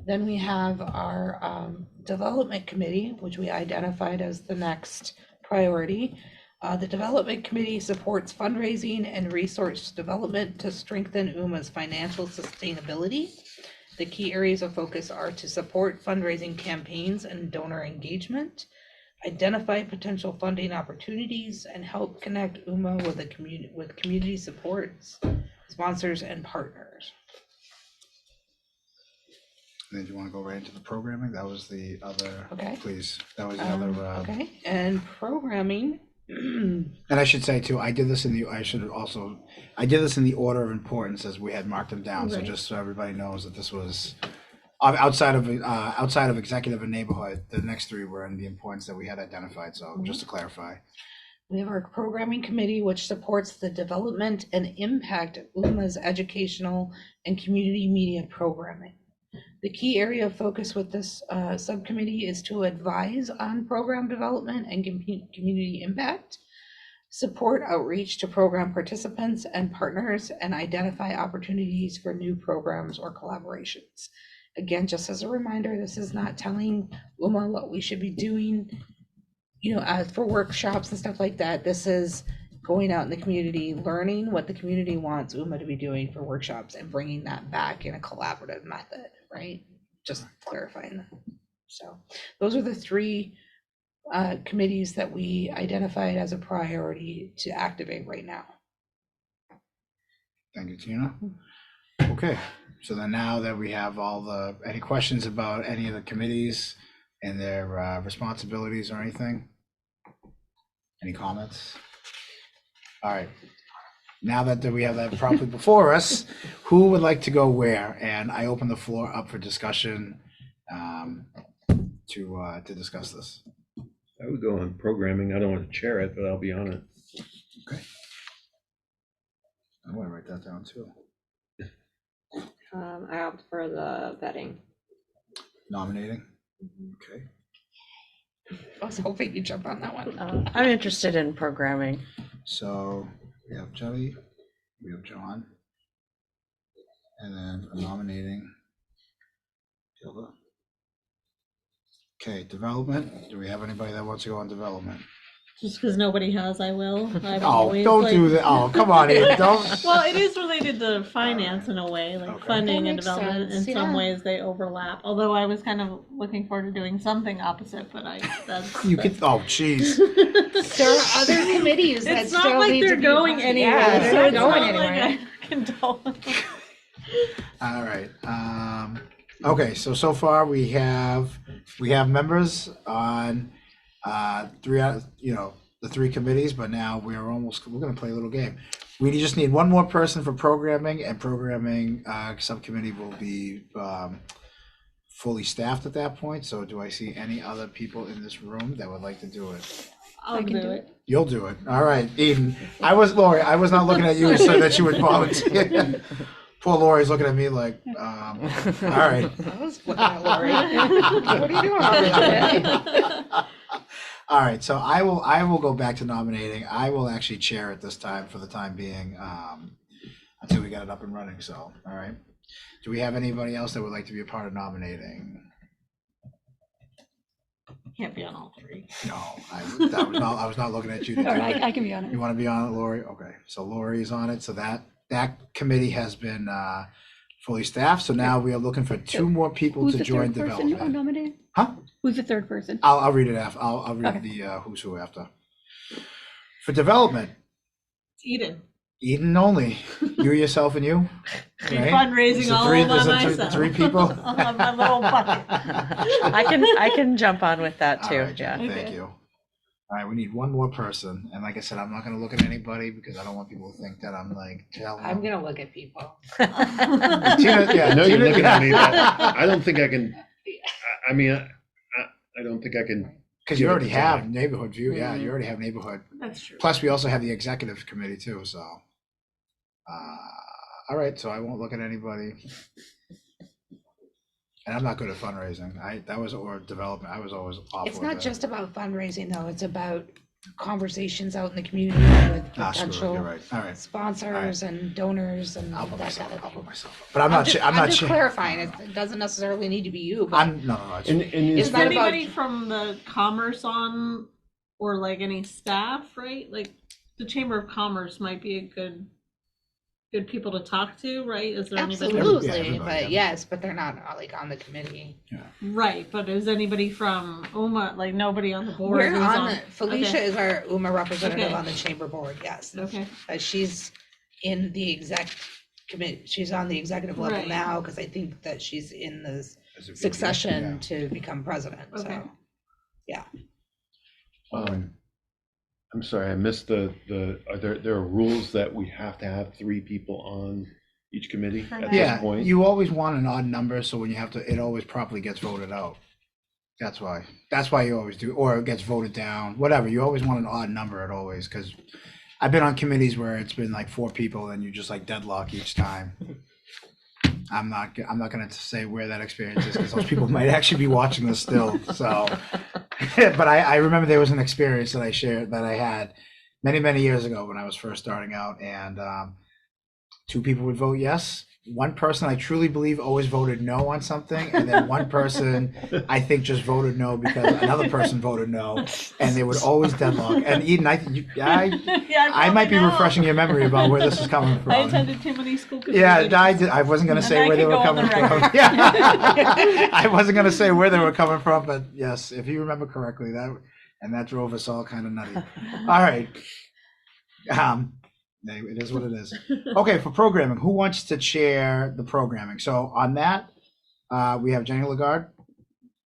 Speaker 1: Then we have our development committee, which we identified as the next priority. The development committee supports fundraising and resource development to strengthen UMA's financial sustainability. The key areas of focus are to support fundraising campaigns and donor engagement, identify potential funding opportunities, and help connect UMA with the community supports, sponsors, and partners.
Speaker 2: Then do you wanna go right into the programming? That was the other,
Speaker 1: Okay.
Speaker 2: please, that was the other,
Speaker 1: Okay, and programming.
Speaker 2: and I should say too, I did this in the order of importance as we had marked them down, so
Speaker 1: Right.
Speaker 2: just so everybody knows that this was outside of executive and neighborhood, the next 3 were in the importance that we had identified, so just to clarify.
Speaker 1: We have our programming committee, which supports the development and impact of UMA's educational and community media programming. The key area of focus with this subcommittee is to advise on program development and community impact, support outreach to program participants and partners, and identify opportunities for new programs or collaborations. Again, just as a reminder, this is not telling UMA what we should be doing, for workshops and stuff like that. This is going out in the community, learning what the community wants UMA to be doing for workshops and bringing that back in a collaborative method, right? Just clarifying that. So those are the 3 committees that we identified as a priority to activate right now.
Speaker 2: Thank you, Tina. Okay, so then now that we have any questions about any of the committees and their responsibilities or anything? Any comments? All right, now that we have that properly before us, who would like to go where? And I open the floor up for discussion to discuss this.
Speaker 4: I would go on programming. I don't want to chair it, but I'll be on it.
Speaker 2: Okay. I want to write that down too.
Speaker 7: I opt for the vetting.
Speaker 2: Nominating? Okay.
Speaker 1: I was hoping you'd jump on that one.
Speaker 8: I'm interested in programming.
Speaker 2: So we have Jelly, we have John, and then nominating Hilda. Okay, development. Do we have anybody that wants to go on development?
Speaker 6: Just because nobody has, I will. I've
Speaker 2: Oh,
Speaker 6: always,
Speaker 2: don't do that. Oh, come on, Ian, don't.
Speaker 6: Well, it is related to finance in a way, like
Speaker 2: Okay.
Speaker 6: funding
Speaker 1: That
Speaker 6: and
Speaker 1: makes
Speaker 6: development.
Speaker 1: sense,
Speaker 6: In some
Speaker 1: yeah.
Speaker 6: ways, they overlap. Although I was kind of looking forward to doing something opposite, but that's
Speaker 2: You could, oh, jeez.
Speaker 1: There are other committees that
Speaker 6: It's
Speaker 1: still
Speaker 6: not like
Speaker 1: need to
Speaker 6: they're
Speaker 1: be
Speaker 6: going
Speaker 1: funded.
Speaker 6: anywhere.
Speaker 1: Yeah, they're
Speaker 6: so
Speaker 1: not
Speaker 6: it's
Speaker 1: going
Speaker 6: not like
Speaker 1: anywhere.
Speaker 6: I can tell.
Speaker 2: All right. Okay, so far we have members on 3 out, the 3 committees, but now we're going to play a little game. We just need one more person for programming, and programming subcommittee will be fully staffed at that point. So do I see any other people in this room that would like to do it?
Speaker 6: I'll
Speaker 3: can
Speaker 6: do
Speaker 3: do
Speaker 6: it.
Speaker 2: You'll do it. All right, Eden. Lori, I was not looking at you so that you would volunteer. Poor Lori's looking at me like, all right.
Speaker 1: I was looking at Lori. What are you doing over there?
Speaker 2: All right, so I will go back to nominating. I will actually chair it this time for the time being, until we get it up and running. So, all right. Do we have anybody else that would like to be a part of nominating?
Speaker 6: Can't be on all 3.
Speaker 2: No, I was not looking at you to do
Speaker 3: All right,
Speaker 2: it.
Speaker 3: I can be on it.
Speaker 2: You want to be on it, Lori? Okay, so Lori is on it. So that committee has been fully staffed. So now we are looking for 2 more people
Speaker 3: Who's
Speaker 2: to
Speaker 3: the
Speaker 2: join
Speaker 3: third person you want
Speaker 2: development.
Speaker 3: nominated?
Speaker 2: Huh?
Speaker 3: Who's the third person?
Speaker 2: I'll read it after. I'll read
Speaker 3: Okay.
Speaker 2: the who's who after. For development,
Speaker 6: Eden.
Speaker 2: Eden only. You, yourself, and you.
Speaker 6: Be
Speaker 2: Right?
Speaker 6: fundraising
Speaker 2: So
Speaker 6: all
Speaker 2: three-
Speaker 6: by
Speaker 2: there's a
Speaker 6: myself.
Speaker 2: 3 people.
Speaker 6: I'll have my little bucket.
Speaker 8: I can jump on with that
Speaker 2: All
Speaker 8: too.
Speaker 2: right,
Speaker 8: Yeah.
Speaker 2: Jen, thank
Speaker 6: Okay.
Speaker 2: you. All right, we need one more person. And like I said, I'm not gonna look at anybody because I don't want people to think that I'm like telling
Speaker 1: I'm
Speaker 2: them.
Speaker 1: gonna look at people.
Speaker 2: Tina, yeah,
Speaker 4: I know you're
Speaker 2: Tina-
Speaker 4: looking at me, but I don't think I can, I mean, I don't think I can.
Speaker 2: Because you
Speaker 4: give it
Speaker 2: already
Speaker 4: to
Speaker 2: have
Speaker 4: Tony.
Speaker 2: neighborhood view, yeah, you already have neighborhood.
Speaker 6: That's true.
Speaker 2: Plus, we also have the executive committee too, so. All right, so I won't look at anybody. And I'm not good at fundraising. Or development, I was always awful.
Speaker 1: It's
Speaker 2: at
Speaker 1: not
Speaker 2: that.
Speaker 1: just about fundraising though, it's about conversations out in the community with
Speaker 2: Screw it,
Speaker 1: potential
Speaker 2: you're right, all right.
Speaker 1: sponsors and donors and
Speaker 2: I'll put
Speaker 1: that
Speaker 2: myself,
Speaker 1: kind of
Speaker 2: I'll
Speaker 1: thing.
Speaker 2: put myself up. But I'm not, I'm not.
Speaker 1: just clarifying, it doesn't necessarily need to be you, but
Speaker 2: No, it's.
Speaker 4: And
Speaker 6: Is
Speaker 1: It's not about-
Speaker 6: anybody from the Commerce on, or like any staff, right? Like the Chamber of Commerce might be a good people to talk to, right? Is there anybody?
Speaker 1: absolutely,
Speaker 2: everybody,
Speaker 1: but yes, but they're not like on the committee.
Speaker 6: Right, but is anybody from UMA, like nobody on the board?
Speaker 1: We're
Speaker 6: who's
Speaker 1: on, Felicia
Speaker 6: okay.
Speaker 1: is our UMA representative
Speaker 6: Okay.
Speaker 1: on the chamber board, yes.
Speaker 6: Okay,
Speaker 1: She's in the exec committee, she's on the executive level
Speaker 6: Right.
Speaker 1: now, because I think that she's in the
Speaker 2: As a VP,
Speaker 1: succession
Speaker 2: yeah.
Speaker 1: to become president,
Speaker 6: Okay.
Speaker 1: so.
Speaker 4: I'm sorry, I missed there are rules that we have to have 3 people on each committee at this
Speaker 2: Yeah,
Speaker 4: point?
Speaker 2: you always want an odd number, so when you have to, it always properly gets voted out. That's why you always do, or it gets voted down, whatever. You always want an odd number at always, because I've been on committees where it's been like 4 people and you just like deadlock each time. I'm not gonna say where that experience is because those people might actually be watching this still. So, but I remember there was an experience that I had many years ago when I was first starting out, and 2 people would vote yes. One person I truly believe always voted no on something, and then one person I think just voted no because another person voted no, and they would always deadlock. And Eden, I might be refreshing your memory about where this is coming from.
Speaker 6: I attended too many school committees.
Speaker 2: Yeah, I wasn't going to
Speaker 6: And
Speaker 2: say
Speaker 6: I
Speaker 2: where they
Speaker 6: could
Speaker 2: were
Speaker 6: go on
Speaker 2: coming
Speaker 6: the
Speaker 2: from.
Speaker 6: record.
Speaker 2: Yeah, I wasn't going to say where they were coming from, but yes, if you remember correctly, that drove us all kind of nutty. All right. It is what it is. Okay, for programming, who wants to chair the programming? So on that, we have Jenny Lagarde,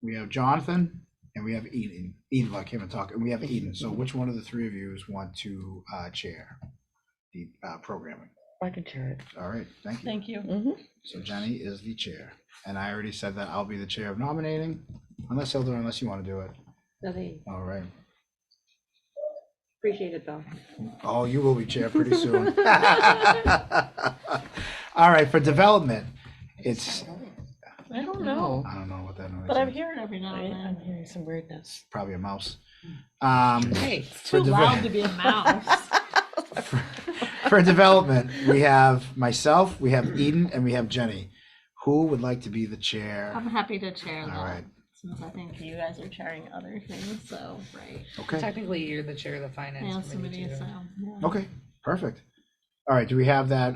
Speaker 2: we have Jonathan, and we have Eden. Eden, I can't even talk. And we have Eden. So which one of the 3 of you want to chair the programming?
Speaker 8: I can chair it.
Speaker 2: All right, thank you.
Speaker 6: Thank you.
Speaker 8: Mm-hmm.
Speaker 2: So Jenny is the chair, and I already said that I'll be the chair of nominating, unless Hilda, unless you want to do it.
Speaker 7: Nothing.
Speaker 2: All right.
Speaker 7: Appreciate it though.
Speaker 2: Oh, you will be chair pretty soon. All right, for development, it's,
Speaker 6: I don't know,
Speaker 2: I don't know what that noise
Speaker 6: but I'm
Speaker 2: is.
Speaker 6: hearing every now and
Speaker 8: I'm
Speaker 6: then.
Speaker 8: hearing some weirdness.
Speaker 2: Probably a mouse.
Speaker 1: Hey,
Speaker 6: It's
Speaker 2: For
Speaker 6: too loud to be a mouse.
Speaker 2: For development, we have myself, we have Eden, and we have Jenny. Who would like to be the chair?
Speaker 6: I'm happy to chair
Speaker 2: All
Speaker 6: that,
Speaker 2: right,
Speaker 6: since I think you guys are chairing other things, so, right.
Speaker 2: okay,
Speaker 1: technically, you're the chair of the finance
Speaker 6: Finance
Speaker 1: committee
Speaker 6: committee,
Speaker 1: too.
Speaker 6: so. yeah.
Speaker 2: okay, perfect. All right, do we have that,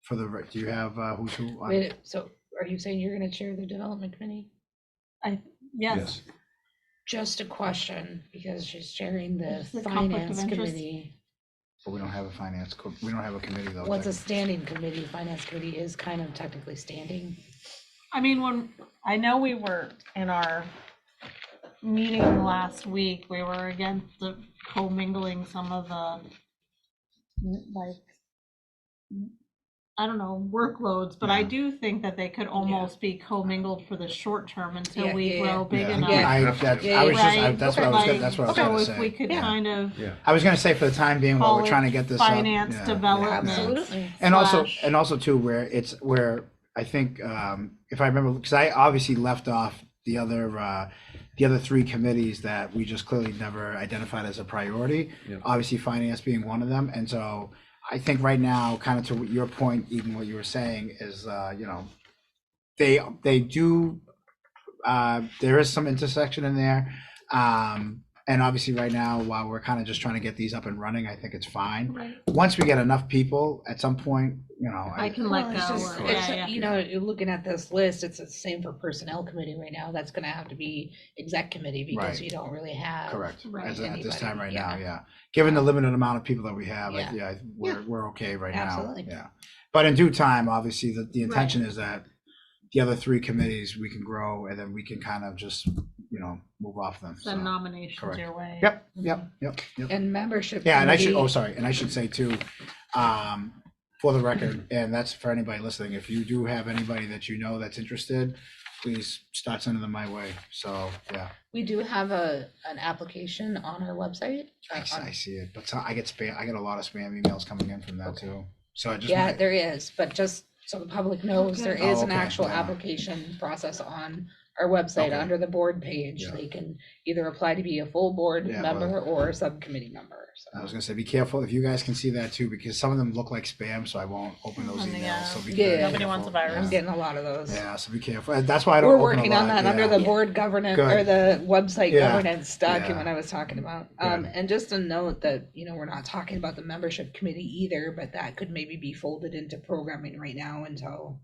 Speaker 2: do you have, who's who? on-
Speaker 1: Wait, so are you saying you're gonna chair the development committee?
Speaker 6: Yes,
Speaker 1: Just a question, because she's chairing the
Speaker 6: Is there conflict of
Speaker 2: Oh,
Speaker 1: finance
Speaker 6: interest?
Speaker 1: committee.
Speaker 2: But we don't have a we don't have a committee though.
Speaker 1: What's a standing committee? Finance committee is kind of technically standing.
Speaker 6: I mean, I know we were in our meeting last week, we were against the commingling some of the, like, I don't know, workloads, but I
Speaker 2: Yeah.
Speaker 6: do think that they could almost be commingled for the short term until
Speaker 1: Yeah,
Speaker 6: we
Speaker 1: yeah,
Speaker 6: grow
Speaker 1: yeah.
Speaker 6: big
Speaker 2: Yeah,
Speaker 6: enough.
Speaker 1: Yeah.
Speaker 2: I
Speaker 4: Have to.
Speaker 2: that's
Speaker 1: Yeah,
Speaker 2: I was just,
Speaker 6: right.
Speaker 2: that's what I was,
Speaker 6: Like,
Speaker 2: gonna- that's what I was
Speaker 6: so
Speaker 2: gonna
Speaker 6: if we
Speaker 2: say.
Speaker 6: could
Speaker 1: Yeah.
Speaker 6: kind of
Speaker 2: I was gonna say for the time being while
Speaker 6: call
Speaker 2: we're
Speaker 6: it
Speaker 2: trying to get this up.
Speaker 6: finance
Speaker 2: yeah,
Speaker 6: development.
Speaker 1: Absolutely.
Speaker 2: And also,
Speaker 6: slash-
Speaker 2: too, where I think, if I remember, because I obviously left off the other 3 committees that we just clearly never identified as a priority.
Speaker 4: Yeah.
Speaker 2: Obviously, finance being one of them, and so I think right now, kind of to your point, even what you were saying is, they do. There is some intersection in there, and obviously, right now, while we're kind of just trying to get these up and running, I think it's fine.
Speaker 6: Right.
Speaker 2: Once we get enough people, at some point,
Speaker 6: I can let
Speaker 1: Well,
Speaker 6: go.
Speaker 1: it's just-
Speaker 6: or-
Speaker 1: it's,
Speaker 6: yeah, yeah.
Speaker 1: you know, you're looking at this list, it's the same for personnel committee right now. That's gonna have to be exec committee because
Speaker 2: Right.
Speaker 1: you don't really have.
Speaker 2: correct
Speaker 6: Right.
Speaker 2: at this
Speaker 1: Anybody,
Speaker 2: time right
Speaker 1: yeah.
Speaker 2: now. Yeah, given the limited amount of people that we have,
Speaker 1: Yeah.
Speaker 2: we're okay right
Speaker 1: Absolutely.
Speaker 2: now. Yeah, but in due time, obviously, the intention
Speaker 6: Right.
Speaker 2: is that the other 3 committees we can grow, and then we can kind of just move off them.
Speaker 6: Send
Speaker 2: so.
Speaker 6: nominations
Speaker 2: correct.
Speaker 6: your way.
Speaker 2: Yep.
Speaker 1: And membership.
Speaker 2: Yeah, and I should,
Speaker 1: committee-
Speaker 2: oh, sorry, and I should say too, for the record, and that's for anybody listening, if you do have anybody that you know that's interested, please start sending them my way. So, yeah,
Speaker 1: We do have an application on our website.
Speaker 2: I see it, but I get a lot of spam emails coming in from that too. So I just.
Speaker 1: Yeah,
Speaker 2: wanna-
Speaker 1: there is, but just so the public knows, there
Speaker 2: Oh,
Speaker 1: is an
Speaker 2: okay,
Speaker 1: actual
Speaker 2: yeah.
Speaker 1: application process on our website
Speaker 2: Okay.
Speaker 1: under the board page.
Speaker 2: Yeah.
Speaker 1: They can either apply to be a full board
Speaker 2: Yeah,
Speaker 1: member or a subcommittee member.
Speaker 2: I was
Speaker 1: So.
Speaker 2: gonna say, be careful if you guys can see that too, because some of them look like spam, so I won't open those emails.
Speaker 6: Yeah.
Speaker 2: So be
Speaker 1: Yeah.
Speaker 2: very
Speaker 6: Nobody wants
Speaker 2: careful.
Speaker 6: a virus.
Speaker 1: I'm getting a lot of those.
Speaker 2: Yeah, so be careful. That's why I don't.
Speaker 1: We're
Speaker 2: open a
Speaker 1: working on
Speaker 2: lot,
Speaker 1: that under
Speaker 2: yeah.
Speaker 1: the board governance
Speaker 2: Good.
Speaker 1: or the website
Speaker 2: Yeah.
Speaker 1: governance document
Speaker 2: Yeah.
Speaker 1: I was talking about.
Speaker 2: Good.
Speaker 1: And just a note that, we're not talking about the membership committee either, but that could maybe be folded into programming right now until,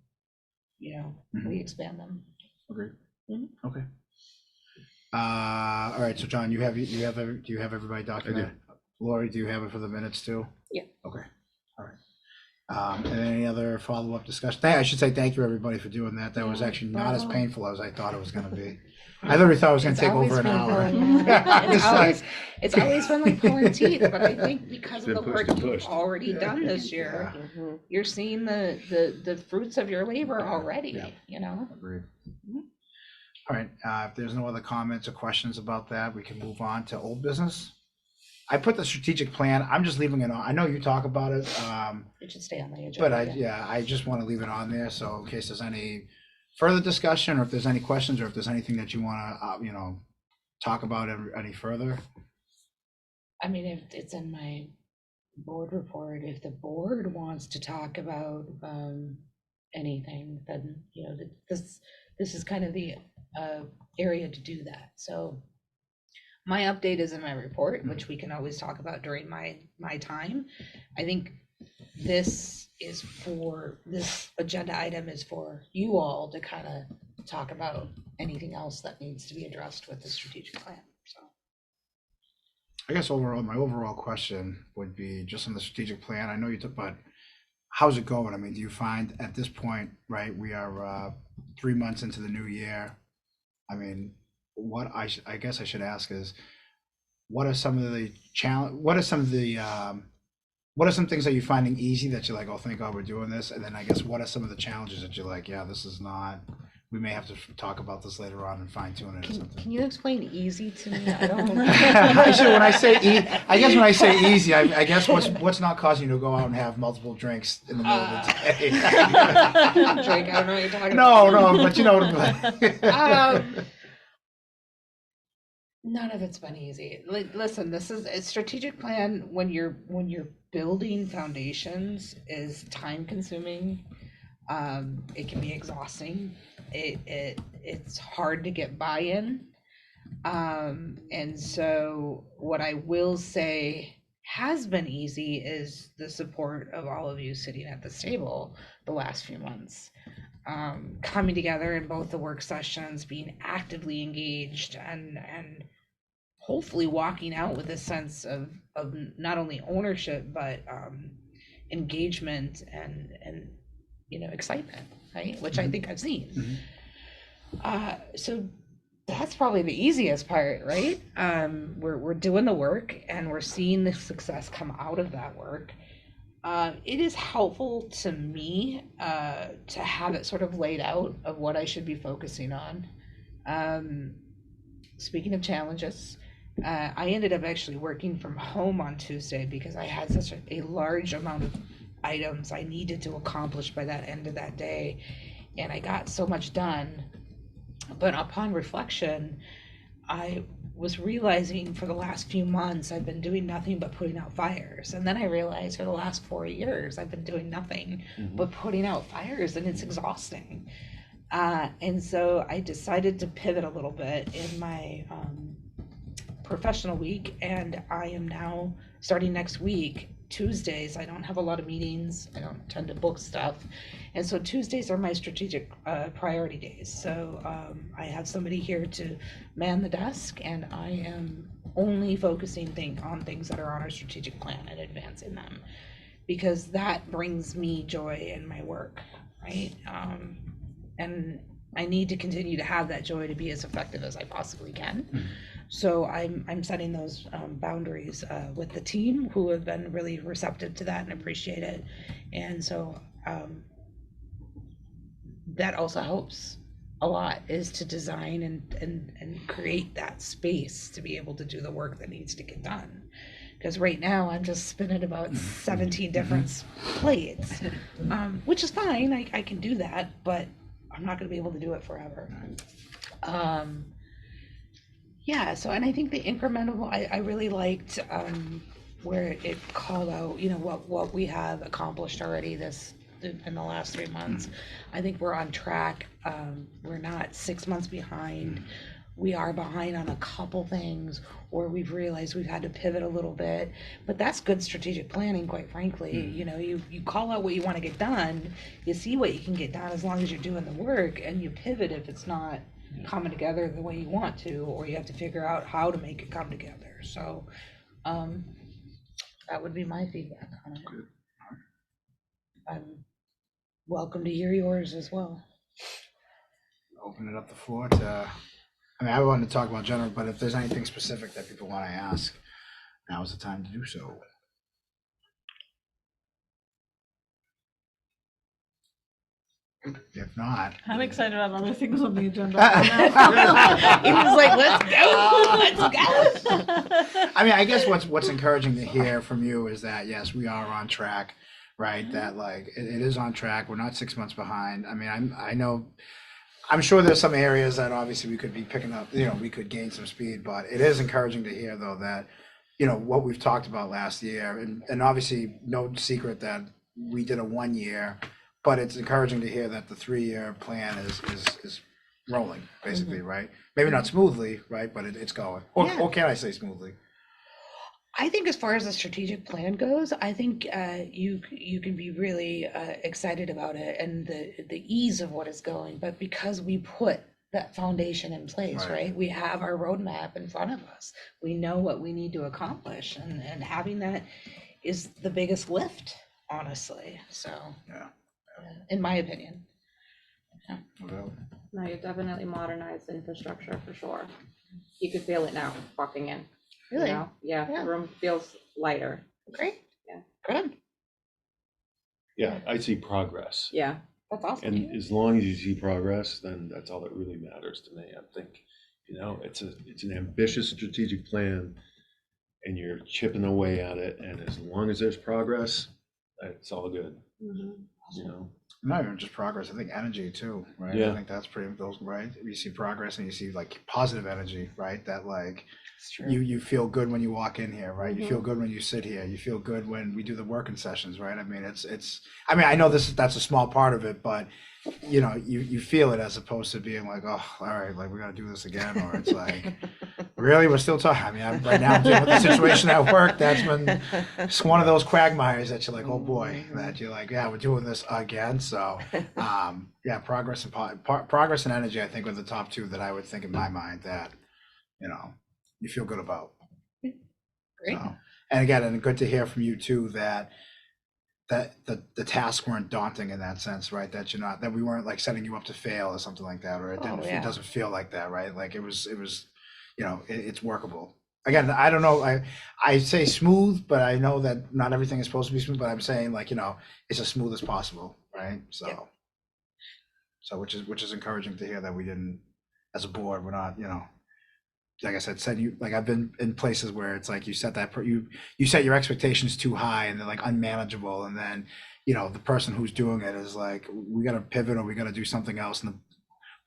Speaker 2: Mhm.
Speaker 1: we expand them.
Speaker 2: Agreed.
Speaker 1: Mhm.
Speaker 2: Okay. All right. So John, do you have everybody documented? Lori, do you have it for the minutes too?
Speaker 7: Yeah.
Speaker 2: Okay. All right. And any other follow-up discussion? I should say thank you everybody for doing that. That was actually not as painful as I thought it was going to be. I literally thought it was going to
Speaker 1: It's
Speaker 2: take
Speaker 1: always
Speaker 2: over an hour.
Speaker 1: painful, yeah.
Speaker 2: It's like-
Speaker 1: It's always been like pulling teeth, but I think because of
Speaker 4: Been
Speaker 1: the
Speaker 4: pushed
Speaker 1: work
Speaker 4: and
Speaker 1: you've
Speaker 4: pushed.
Speaker 1: already done this year,
Speaker 8: Mhm.
Speaker 1: you're seeing the fruits of your labor already,
Speaker 2: Yeah. Agreed. All right. If there's no other comments or questions about that, we can move on to old business. I put the strategic plan. I'm just leaving it on. I know you talk about it.
Speaker 1: It should stay on the agenda.
Speaker 2: But I just want to leave it on there, so in case there's any further discussion, or if there's any questions, or if there's anything that you want to, talk about any further.
Speaker 1: I mean, if it's in my board report, if the board wants to talk about anything, then, this is kind of the area to do that. So my update is in my report, which we can always talk about during my time. I think this agenda item is for you all to kind of talk about anything else that needs to be addressed with the strategic plan. So
Speaker 2: I guess my overall question would be just on the strategic plan. I know you took, but how's it going? I mean, do you find at this point, right, we are 3 months into the new year. I mean, what I guess I should ask is, what are some things that you're finding easy that you're like, oh, thank God we're doing this? And then I guess what are some of the challenges that you're like, yeah, this is not, we may have to talk about this later on and fine tune it or something.
Speaker 1: can you explain easy to me? I don't.
Speaker 2: Actually, when I say easy, I guess what's not causing you to go out and have multiple drinks in the middle of the day.
Speaker 1: Drake, I don't know what you're talking
Speaker 2: No,
Speaker 1: about.
Speaker 2: but you know what I'm like.
Speaker 1: None of it's been easy. Listen, this is a strategic plan. When you're building foundations, is time consuming. It can be exhausting. It's hard to get buy-in. And so what I will say has been easy is the support of all of you sitting at this table the last few months. Coming together in both the work sessions, being actively engaged, and hopefully walking out with a sense of not only ownership, but engagement and excitement, right? Which I think I've seen. So that's probably the easiest part, right? We're doing the work and we're seeing the success come out of that work. It is helpful to me to have it sort of laid out of what I should be focusing on. Speaking of challenges, I ended up actually working from home on Tuesday because I had such a large amount of items I needed to accomplish by that end of that day, and I got so much done. But upon reflection, I was realizing for the last few months I've been doing nothing but putting out fires, and then I realized for the last 4 years I've been doing nothing but putting out fires, and it's exhausting. And so I decided to pivot a little bit in my professional week, and I am now starting next week. Tuesdays, I don't have a lot of meetings. I don't tend to book stuff. And so Tuesdays are my strategic priority days. So I have somebody here to man the desk, and I am only focusing on things that are on our strategic plan and advancing them, because that brings me joy in my work, right? And I need to continue to have that joy to be as effective as I possibly can.
Speaker 2: Mhm.
Speaker 1: So I'm setting those boundaries with the team, who have been really receptive to that and appreciate it. And so that also helps a lot, is to design and create that space to be able to do the work that needs to get done. Because right now I'm just spinning about 17 different plates, which is fine. I can do that, but I'm not going to be able to do it forever. Yeah, so, and I think the incremental, I really liked where it called out, you know, what we have accomplished already in the last 3 months. I think we're on track. We're not 6 months behind. We are behind on a couple things, or we've realized we've had to pivot a little bit, but that's good strategic planning, quite frankly. You know, you call out what you want to get done, you see what you can get done as long as you're doing the work, and you pivot if it's not coming together the way you want to, or you have to figure out how to make it come together. So that would be my feedback on it. I'm welcome to hear yours as well.
Speaker 2: Open it up the floor to, I mean, I wanted to talk about general, but if there's anything specific that people want to ask, now is the time to do so. If not,
Speaker 6: I'm excited about other things on the agenda.
Speaker 1: He was like, let's go.
Speaker 2: I mean, I guess what's encouraging to hear from you is that, yes, we are on track, right? That like, it is on track. We're not 6 months behind. I mean, I'm sure there's some areas that obviously we could be picking up, you know, we could gain some speed, but it is encouraging to hear though that, you know, what we've talked about last year, and obviously no secret that we did a 1 year, but it's encouraging to hear that the 3-year plan is rolling, basically, right? Maybe not smoothly, right, but it's going. Or can I say smoothly?
Speaker 1: I think as far as the strategic plan goes, I think you can be really excited about it and the ease of what is going. But because we put that foundation in place, right? We have our roadmap in front of us. We know what we need to accomplish, and having that is the biggest lift, honestly. So, in my opinion.
Speaker 7: No, you definitely modernized infrastructure for sure. You could feel it now walking in.
Speaker 1: Really?
Speaker 7: You know? Yeah,
Speaker 1: Yeah.
Speaker 7: the room feels lighter.
Speaker 1: Great.
Speaker 7: Yeah.
Speaker 1: Good.
Speaker 4: Yeah, I see progress.
Speaker 7: Yeah.
Speaker 1: That's awesome.
Speaker 4: And as long as you see progress, then that's all that really matters to me. I think, you know, it's an ambitious strategic plan, and you're chipping away at it. And as long as there's progress, it's all good. You know.
Speaker 2: Not even just progress, I think energy too, right?
Speaker 4: Yeah.
Speaker 2: I think that's pretty, those, right? You see progress and you see like positive energy, right? That like, you feel good when you walk in here, right? You feel good when you sit here. You feel good when we do the working sessions, right? I mean, I mean, I know that's a small part of it, but you know, you feel it as opposed to being like, oh, all right, like we got to do this again. Or it's like, really, we're still talking. I mean, right now I'm dealing with the situation at work. That's been, it's one of those quagmires that you're like, oh boy, that you're like, yeah, we're doing this again. So, yeah, progress and energy, I think, are the top two that I would think in my mind that, you know, you feel good about.
Speaker 1: Great.
Speaker 2: So, and again, and good to hear from you too that the tasks weren't daunting in that sense, right? That you're not, that we weren't like setting you up to fail or something like that, or it didn't, it doesn't feel like that, right? Like it was, you know, it's workable. Again, I don't know, I say smooth, but I know that not everything is supposed to be smooth, but I'm saying like, you know, it's as smooth as possible, right? So, so which is encouraging to hear that we didn't, as a board, we're not, you know, like I said you, like I've been in places where it's like you set that you set your expectations too high and they're like unmanageable, and then you know the person who's doing it is like, we got to pivot or we got to do something else, and the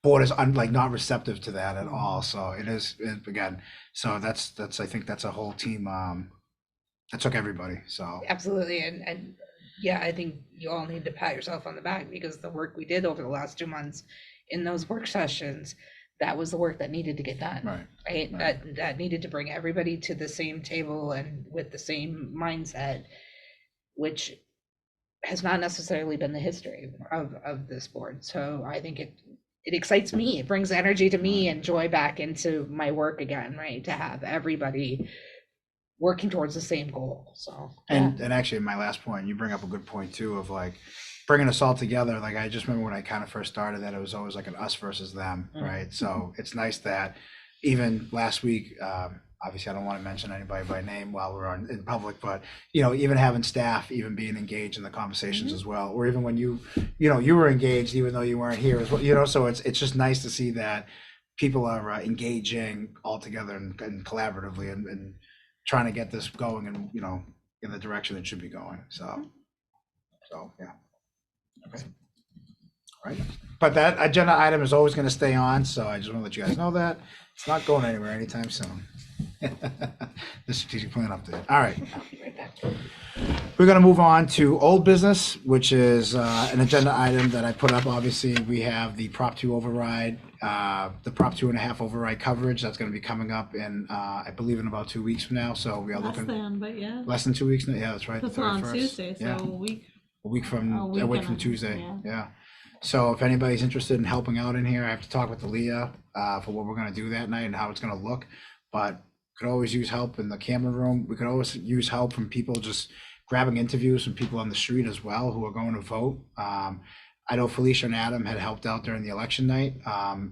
Speaker 2: board is like not receptive to that at all. So it is, again, so that's I think that's a whole team that took everybody. So
Speaker 1: Absolutely, and yeah, I think you all need to pat yourself on the back, because the work we did over the last 2 months in those work sessions, that was the work that needed to get done, right? That needed to bring everybody to the same table and with the same mindset, which has not necessarily been the history of this board. So I think it excites me. It brings energy to me and joy back into my work again, right? To have everybody working towards the same goal. So
Speaker 2: and actually, my last point, you bring up a good point too, of like, bringing us all together. Like, I just remember when I kind of first started that it was always like an us versus them, right? So it's nice that even last week, obviously I don't want to mention anybody by name while we're in public, but, even having staff, even being engaged in the conversations as well, or even when you were engaged, even though you weren't here as well, so it's just nice to see that people are engaging all together and collaboratively and trying to get this going and, in the direction it should be going. So yeah. Okay. All right. But that agenda item is always going to stay on. So I just want to let you guys know that it's not going anywhere anytime soon. The strategic plan update. All right.
Speaker 1: I'll be right back.
Speaker 2: We're going to move on to old business, which is an agenda item that I put up. Obviously, we have the Prop 2 override, the Prop 2.5 override coverage. That's going to be coming up in, I believe, in about 2 weeks from now. So we are
Speaker 6: Less
Speaker 2: looking
Speaker 6: than, but yeah.
Speaker 2: less than 2 weeks now. Yeah, that's right.
Speaker 6: That's
Speaker 2: the
Speaker 6: on
Speaker 2: 31st.
Speaker 6: Tuesday, so
Speaker 2: Yeah.
Speaker 6: a week.
Speaker 2: A week from
Speaker 6: A week
Speaker 2: a week
Speaker 6: and
Speaker 2: from
Speaker 6: a-
Speaker 2: Tuesday.
Speaker 6: yeah.
Speaker 2: Yeah. So if anybody's interested in helping out in here, I have to talk with Leah for what we're going to do that night and how it's going to look. But could always use help in the camera room. We could always use help from people just grabbing interviews from people on the street as well who are going to vote. I know Felicia and Adam had helped out during the election night.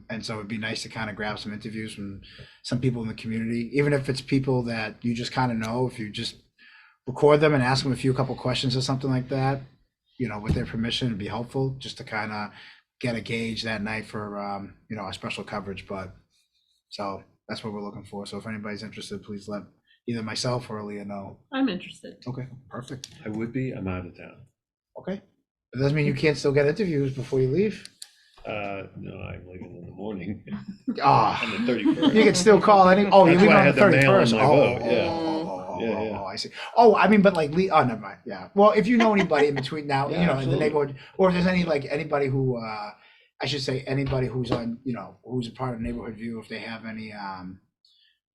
Speaker 2: And so it'd be nice to kind of grab some interviews from some people in the community, even if it's people that you just kind of know, if you just record them and ask them a couple questions or something like that, with their permission, it'd be helpful just to kind of get a gauge that night for, a special coverage. But so that's what we're looking for. So if anybody's interested, please let either myself or Leah know.
Speaker 6: I'm interested.
Speaker 2: Okay, perfect.
Speaker 4: I would be, I'm out of town.
Speaker 2: Okay. It doesn't mean you can't still get interviews before you leave.
Speaker 4: No, I'm leaving in the morning
Speaker 2: Ah,
Speaker 4: on the 31st.
Speaker 2: you can still call any. Oh, you're
Speaker 4: That's
Speaker 2: leaving
Speaker 4: why I
Speaker 2: on the
Speaker 4: had to mail in
Speaker 2: 31st.
Speaker 4: my vote, yeah. Yeah.
Speaker 2: I see. Oh, I mean, but like, oh, never mind. Yeah. Well, if you know anybody in between now,
Speaker 4: Yeah,
Speaker 2: in the
Speaker 4: absolutely.
Speaker 2: neighborhood, or if there's anybody who, I should say, anybody who's on, who's a part of Neighborhood View, if they have any, I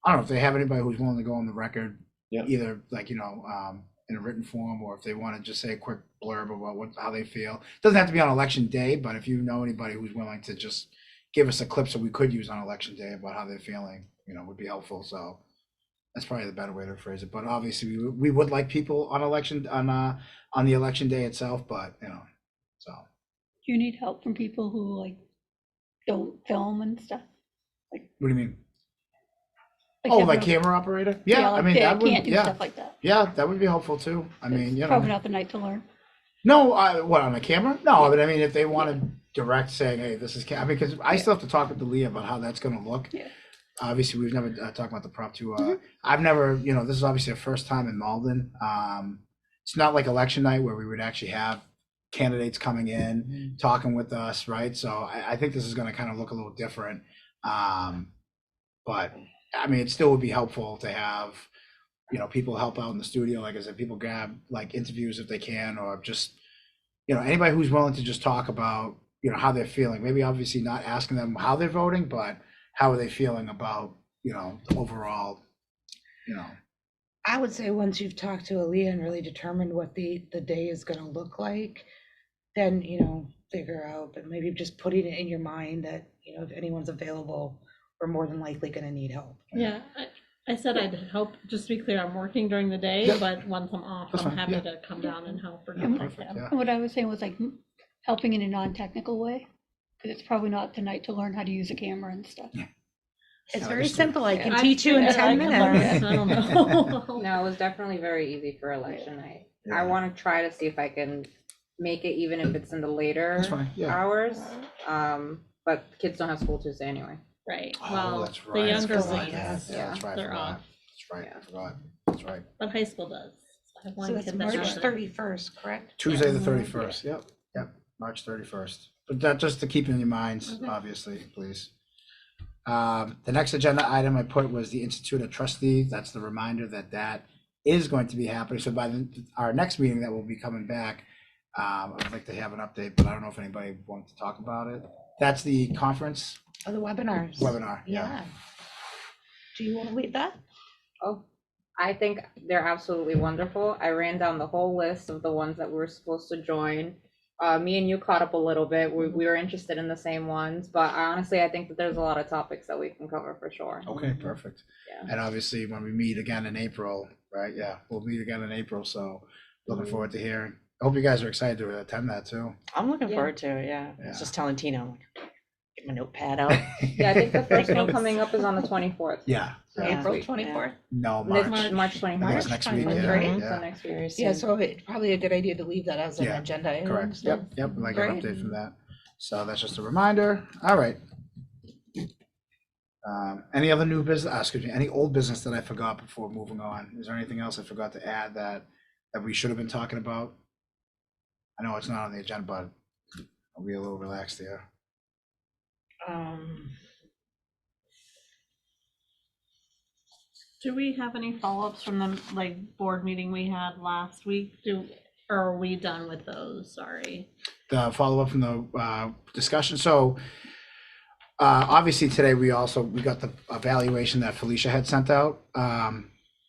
Speaker 2: don't know if they have anybody who's willing to go on the record,
Speaker 4: Yeah.
Speaker 2: either like, in a written form, or if they want to just say a quick blurb about how they feel. Doesn't have to be on election day, but if you know anybody who's willing to just give us a clip so we could use on election day about how they're feeling, would be helpful. So that's probably the better way to phrase it. But obviously we would like people on the election day itself, but so.
Speaker 3: Do you need help from people who like don't film and stuff?
Speaker 2: What do you mean?
Speaker 3: Like have
Speaker 2: Like
Speaker 3: no-
Speaker 2: camera operator? Yeah, I
Speaker 3: like
Speaker 2: mean,
Speaker 3: they
Speaker 2: that would,
Speaker 3: can't do
Speaker 2: yeah.
Speaker 3: stuff like that.
Speaker 2: Yeah, that would be helpful too. I mean,
Speaker 3: It's probably not the night to learn.
Speaker 2: No, what, on the camera? No, but I mean, if they want to direct saying, hey, this is, I mean, because I still have to talk with Leah about how that's going to look.
Speaker 3: Yeah.
Speaker 2: Obviously, we've never talked about the Prop 2. I've never, this is obviously the first time in Malden. It's not like election night where we would actually have candidates coming in, talking with us, right? So I think this is going to kind of look a little different. But I mean, it still would be helpful to have, people help out in the studio. Like I said, people grab like interviews if they can, or just, anybody who's willing to just talk about, how they're feeling. Maybe obviously not asking them how they're voting, but how are they feeling about, the overall,
Speaker 1: I would say once you've talked to Aaliyah and really determined what the day is going to look like, then, figure out, but maybe just putting it in your mind that, if anyone's available, we're more than likely going to need help.
Speaker 6: Yeah, I said I'd help, just to be clear, I'm working during the day,
Speaker 2: Yeah.
Speaker 6: but once I'm off,
Speaker 2: That's
Speaker 6: I'm
Speaker 2: fine,
Speaker 6: happy
Speaker 2: yeah.
Speaker 6: to come down and help or
Speaker 3: Yeah,
Speaker 6: something like
Speaker 2: perfect,
Speaker 6: that.
Speaker 2: yeah.
Speaker 3: And what I was saying was like helping in a non-technical way, because it's probably not the night to learn how to use a camera and stuff.
Speaker 1: It's
Speaker 2: Yeah,
Speaker 1: very
Speaker 2: just-
Speaker 1: simple. I can
Speaker 6: I
Speaker 1: teach you in
Speaker 6: figured I
Speaker 1: 10
Speaker 6: could learn
Speaker 1: minutes.
Speaker 6: it, I don't know.
Speaker 7: No, it was definitely very easy for election night.
Speaker 2: Yeah.
Speaker 7: I want to try to see if I can make it, even if it's in the later
Speaker 2: That's fine, yeah.
Speaker 7: hours. But kids don't have school Tuesday anyway.
Speaker 6: Right,
Speaker 2: Oh,
Speaker 6: well,
Speaker 2: that's
Speaker 6: the
Speaker 2: right.
Speaker 6: younger
Speaker 1: That's
Speaker 6: ones,
Speaker 1: yes.
Speaker 2: Yeah, that's right. I
Speaker 6: they're
Speaker 2: forgot.
Speaker 6: off,
Speaker 2: That's right.
Speaker 7: Yeah.
Speaker 2: I forgot. That's right.
Speaker 6: but high school does. I have one
Speaker 1: So that's
Speaker 6: kid that
Speaker 1: March
Speaker 6: doesn't.
Speaker 1: 31st, correct?
Speaker 2: Tuesday, the
Speaker 1: Yes.
Speaker 2: 31st. Yep. March 31st. But that just to keep in your minds,
Speaker 6: Okay.
Speaker 2: obviously, please. The next agenda item I put was the Institute of Trustee. That's the reminder that is going to be happening. So by our next meeting that will be coming back, I'd like to have an update, but I don't know if anybody wants to talk about it. That's the conference
Speaker 1: Oh, the webinars.
Speaker 2: webinar.
Speaker 1: Yeah. Do you want to lead that?
Speaker 7: Oh, I think they're absolutely wonderful. I ran down the whole list of the ones that we were supposed to join. Me and you caught up a little bit. We were interested in the same ones, but honestly, I think that there's a lot of topics that we can cover for sure.
Speaker 2: Okay, perfect.
Speaker 7: Yeah.
Speaker 2: And obviously when we meet again in April, right? Yeah, we'll meet again in April. So looking forward to hearing I hope you guys are excited to attend that too.
Speaker 8: I'm looking
Speaker 7: Yeah.
Speaker 8: forward to it, yeah. I
Speaker 2: Yeah.
Speaker 8: was just telling Tina, I'm like, get my notepad out.
Speaker 7: Yeah, I think the first one
Speaker 8: notes.
Speaker 7: coming up is on the 24th.
Speaker 2: Yeah.
Speaker 8: Yeah.
Speaker 1: April
Speaker 7: week,
Speaker 1: 24th.
Speaker 2: No,
Speaker 7: March,
Speaker 2: March.
Speaker 7: March
Speaker 2: I think
Speaker 7: 24th.
Speaker 2: it's next week.
Speaker 1: March
Speaker 2: Yeah.
Speaker 1: 24th.
Speaker 7: So
Speaker 2: Yeah.
Speaker 7: next week.
Speaker 8: Very
Speaker 1: Yeah,
Speaker 8: soon.
Speaker 1: so it's probably a good idea to leave that as an
Speaker 2: Yeah,
Speaker 1: agenda item.
Speaker 2: Correct.
Speaker 1: so-
Speaker 2: Yep. Yep. Like an
Speaker 1: Great.
Speaker 2: update from that. So that's just a reminder. All right. Any other new business? Excuse me. Any old business that I forgot before moving on? Is there anything else I forgot to add that we should have been talking about? I know it's not on the agenda, but I'll be a little relaxed here.
Speaker 6: Do we have any follow-ups from the board meeting we had last week? Or are we done with those? Sorry.
Speaker 2: The follow-up from the discussion. So obviously today we got the evaluation that Felicia had sent out.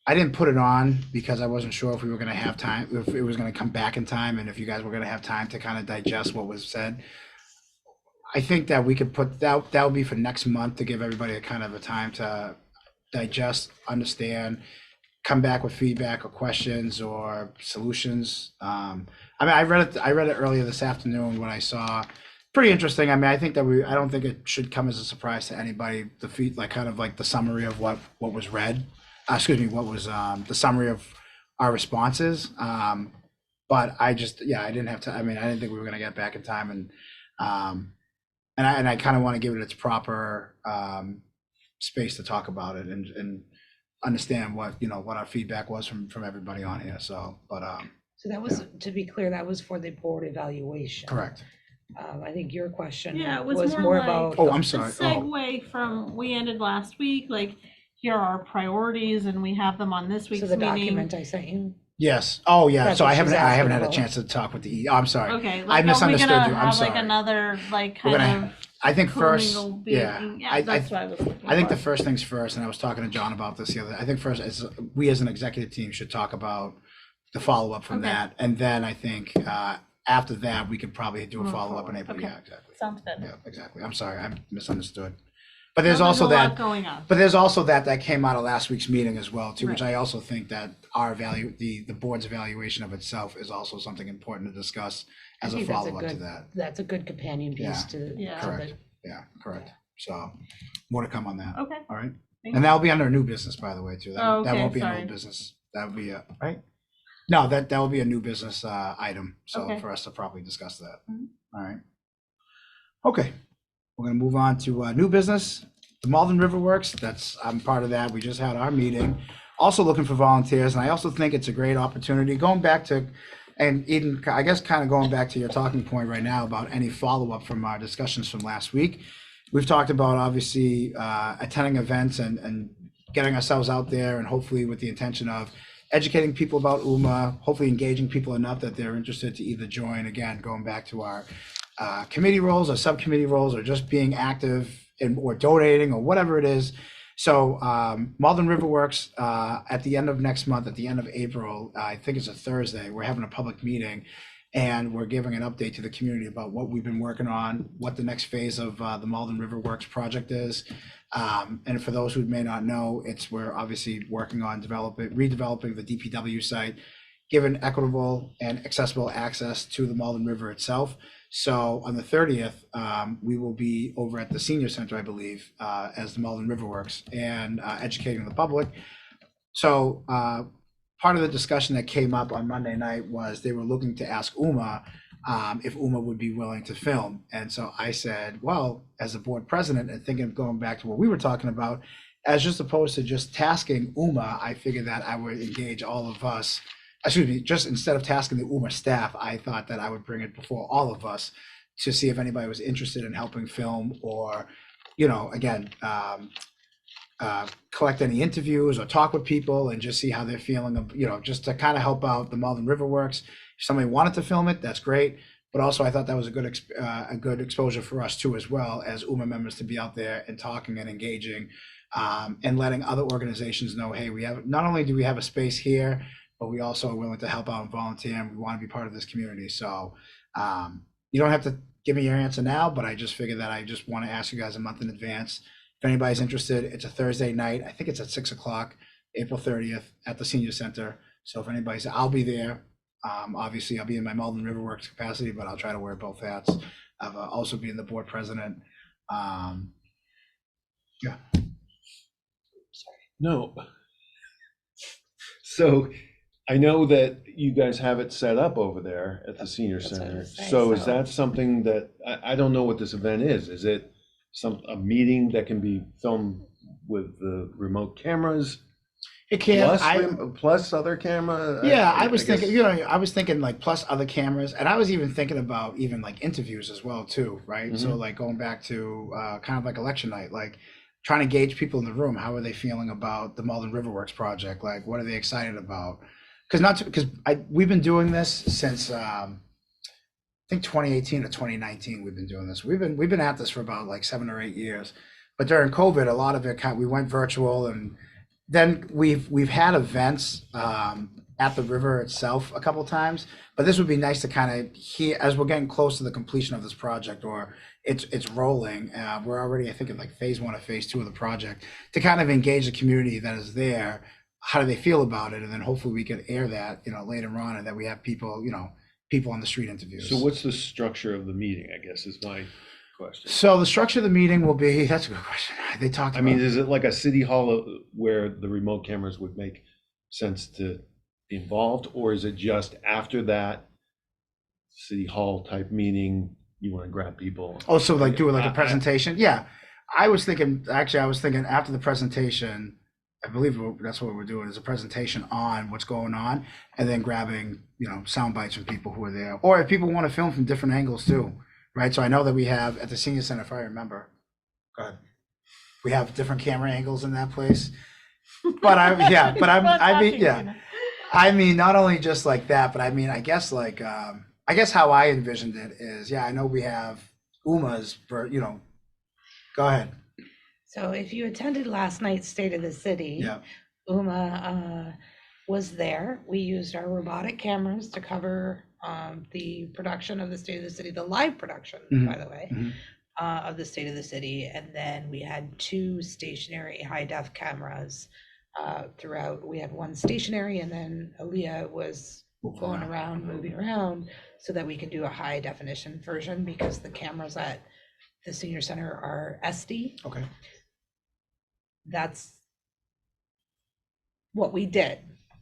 Speaker 2: I didn't put it on because I wasn't sure if we were going to have time, if it was going to come back in time, and if you guys were going to have time to kind of digest what was said. I think that we could put that would be for next month to give everybody a kind of a time to digest, understand, come back with feedback or questions or solutions. I mean, I read it earlier this afternoon when I saw. Pretty interesting. I mean, I think that I don't think it should come as a surprise to anybody. Kind of like the summary of what was read. What was the summary of our responses. But I didn't have to. I mean, I didn't think we were going to get back in time, and I kind of want to give it its proper space to talk about it and understand what our feedback was from everybody on here. So, but
Speaker 1: So that was, to be clear, that was for the board evaluation.
Speaker 2: correct.
Speaker 1: I think your question
Speaker 6: Yeah, it
Speaker 1: was
Speaker 6: was
Speaker 1: more
Speaker 6: more like-
Speaker 1: about.
Speaker 2: Oh, I'm
Speaker 6: A
Speaker 2: sorry. Oh,
Speaker 6: segue from, we ended last week, here are our priorities and we have them on this
Speaker 1: So
Speaker 6: week's
Speaker 1: the
Speaker 6: meeting.
Speaker 1: document I sent you.
Speaker 2: yes. Oh, yeah.
Speaker 1: That's
Speaker 2: So
Speaker 1: what
Speaker 2: I
Speaker 1: she's
Speaker 2: haven't
Speaker 1: asking
Speaker 2: had a
Speaker 1: about.
Speaker 2: chance to talk with the. I'm sorry.
Speaker 6: Okay,
Speaker 2: I misunderstood
Speaker 6: are we
Speaker 2: you.
Speaker 6: gonna
Speaker 2: I'm
Speaker 6: have
Speaker 2: sorry.
Speaker 6: another
Speaker 2: We're
Speaker 6: kind
Speaker 2: gonna.
Speaker 6: of
Speaker 2: I think first.
Speaker 6: commingled
Speaker 2: Yeah.
Speaker 6: meeting?
Speaker 2: I
Speaker 6: That's what I was looking
Speaker 2: I think the
Speaker 6: for.
Speaker 2: first things first, and I was talking to John about this the other. I think first, we as an executive team should talk about the follow up from
Speaker 6: Okay.
Speaker 2: that, and then I think after that we could probably do a
Speaker 6: Move
Speaker 2: follow up in
Speaker 6: forward.
Speaker 2: April.
Speaker 6: Okay.
Speaker 2: Yeah, exactly.
Speaker 6: Sounds good.
Speaker 2: Yeah, exactly. I'm sorry, I misunderstood. But there's
Speaker 6: Well,
Speaker 2: also
Speaker 6: a lot
Speaker 2: that.
Speaker 6: going on.
Speaker 2: But there's also that came out of last week's meeting as well too, which
Speaker 6: Right.
Speaker 2: I also think that our the board's evaluation of itself is also something important to discuss as
Speaker 1: I
Speaker 2: a
Speaker 1: think that's
Speaker 2: follow up to
Speaker 1: good-
Speaker 2: that.
Speaker 1: That's a good companion piece
Speaker 2: Yeah.
Speaker 1: to.
Speaker 6: Yeah.
Speaker 1: to the-
Speaker 2: Correct. Yeah, correct. So more to come on that.
Speaker 6: Okay.
Speaker 2: All right.
Speaker 6: Thank
Speaker 2: And that'll be under new business, by the way, too. That,
Speaker 6: Oh,
Speaker 2: that
Speaker 6: okay,
Speaker 2: won't be an
Speaker 6: sorry.
Speaker 2: old business. That would be a right. No, that will be a new business item. So
Speaker 6: Okay.
Speaker 2: for us to properly discuss that.
Speaker 6: Mhm.
Speaker 2: All right. Okay, we're gonna move on to new business. The Malden River Works. I'm part of that. We just had our meeting. Also looking for volunteers, and I also think it's a great opportunity. Going back to, and Eden, I guess, kind of going back to your talking point right now about any follow up from our discussions from last week. We've talked about obviously attending events and getting ourselves out there, and hopefully with the intention of educating people about UMA, hopefully engaging people enough that they're interested to either join, again, going back to our committee roles or subcommittee roles, or just being active or donating or whatever it is. So Malden River Works at the end of next month, at the end of April, I think it's a Thursday, we're having a public meeting. And we're giving an update to the community about what we've been working on, what the next phase of the Malden River Works project is. And for those who may not know, we're obviously working on redeveloping the DPW site, given equitable and accessible access to the Malden River itself. So on the 30th, we will be over at the senior center, I believe, as the Malden River Works, and educating the public. So part of the discussion that came up on Monday night was they were looking to ask UMA if UMA would be willing to film. And so I said, well, as a board president, and thinking of going back to what we were talking about, as just opposed to just tasking UMA, I figured that I would engage all of us. Excuse me, just instead of tasking the UMA staff, I thought that I would bring it before all of us to see if anybody was interested in helping film, or, again, collect any interviews or talk with people and just see how they're feeling, just to kind of help out the Malden River Works. If somebody wanted to film it, that's great. But also I thought that was a good exposure for us too, as well as UMA members, to be out there and talking and engaging, and letting other organizations know, hey, not only do we have a space here, but we also are willing to help out and volunteer, and we want to be part of this community. So you don't have to give me your answer now, but I just figured that I just want to ask you guys a month in advance. If anybody's interested, it's a Thursday night. I think it's at 6 o'clock, April 30th, at the senior center. So if anybody's, I'll be there. Obviously, I'll be in my Malden River Works capacity, but I'll try to wear both hats. I've also been the board president. Yeah.
Speaker 4: No. So I know that you guys have it set up over there at the senior
Speaker 8: That's what I
Speaker 4: center.
Speaker 8: was saying,
Speaker 4: So is
Speaker 8: so-
Speaker 4: that something that, I don't know what this event is. Is it a meeting that can be filmed with the remote cameras?
Speaker 2: It can.
Speaker 4: Plus other camera?
Speaker 2: Yeah, I was
Speaker 4: guess-
Speaker 2: thinking, I was thinking like plus other cameras, and I was even thinking about even like interviews as well too, right? So
Speaker 4: Mhm.
Speaker 2: like going back to kind of like election night, like trying to gauge people in the room. How are they feeling about the Malden River Works project? Like, what are they excited about? Because we've been doing this since I think 2018 or 2019. We've been doing this. We've been at this for about like 7 or 8 years. But during COVID, a lot of it we went virtual, and then we've had events at the river itself a couple times. But this would be nice to kind of hear as we're getting close to the completion of this project, or it's rolling. We're already, I think, in like phase 1 or phase 2 of the project, to kind of engage the community that is there. How do they feel about it? And then hopefully we can air that, later on, and that we have people, people on the street interviews.
Speaker 4: So what's the structure of the meeting, I guess, is my question.
Speaker 2: So the structure of the meeting will be, that's a good question. They talked
Speaker 4: I
Speaker 2: about.
Speaker 4: mean, is it like a city hall where the remote cameras would make sense to be involved? Or is it just after that city hall type meeting, you want to grab people?
Speaker 2: Oh, so like do it like a presentation? Yeah. I was thinking after the presentation, I believe that's what we're doing, is a presentation on what's going on, and then grabbing, sound bites from people who are there. Or if people want to film from different angles too, right? So I know that we have at the senior center, if I remember, go ahead. We have different camera angles in that place. But I mean, not only just like that, but I mean, I guess how I envisioned it is, I know we have UMA's for, go ahead.
Speaker 1: So if you attended last night's State of the City,
Speaker 2: Yeah.
Speaker 1: UMA was there. We used our robotic cameras to cover the production of the State of the City, the live production,
Speaker 2: Mhm.
Speaker 1: by the way,
Speaker 2: Mhm.
Speaker 1: of the State of the City. And then we had 2 stationary high-def cameras throughout. We had 1 stationary, and then Aaliyah was going around, moving around, so that we can do a high-definition version, because the cameras at the senior center are SD.
Speaker 2: Okay.
Speaker 1: That's what we did.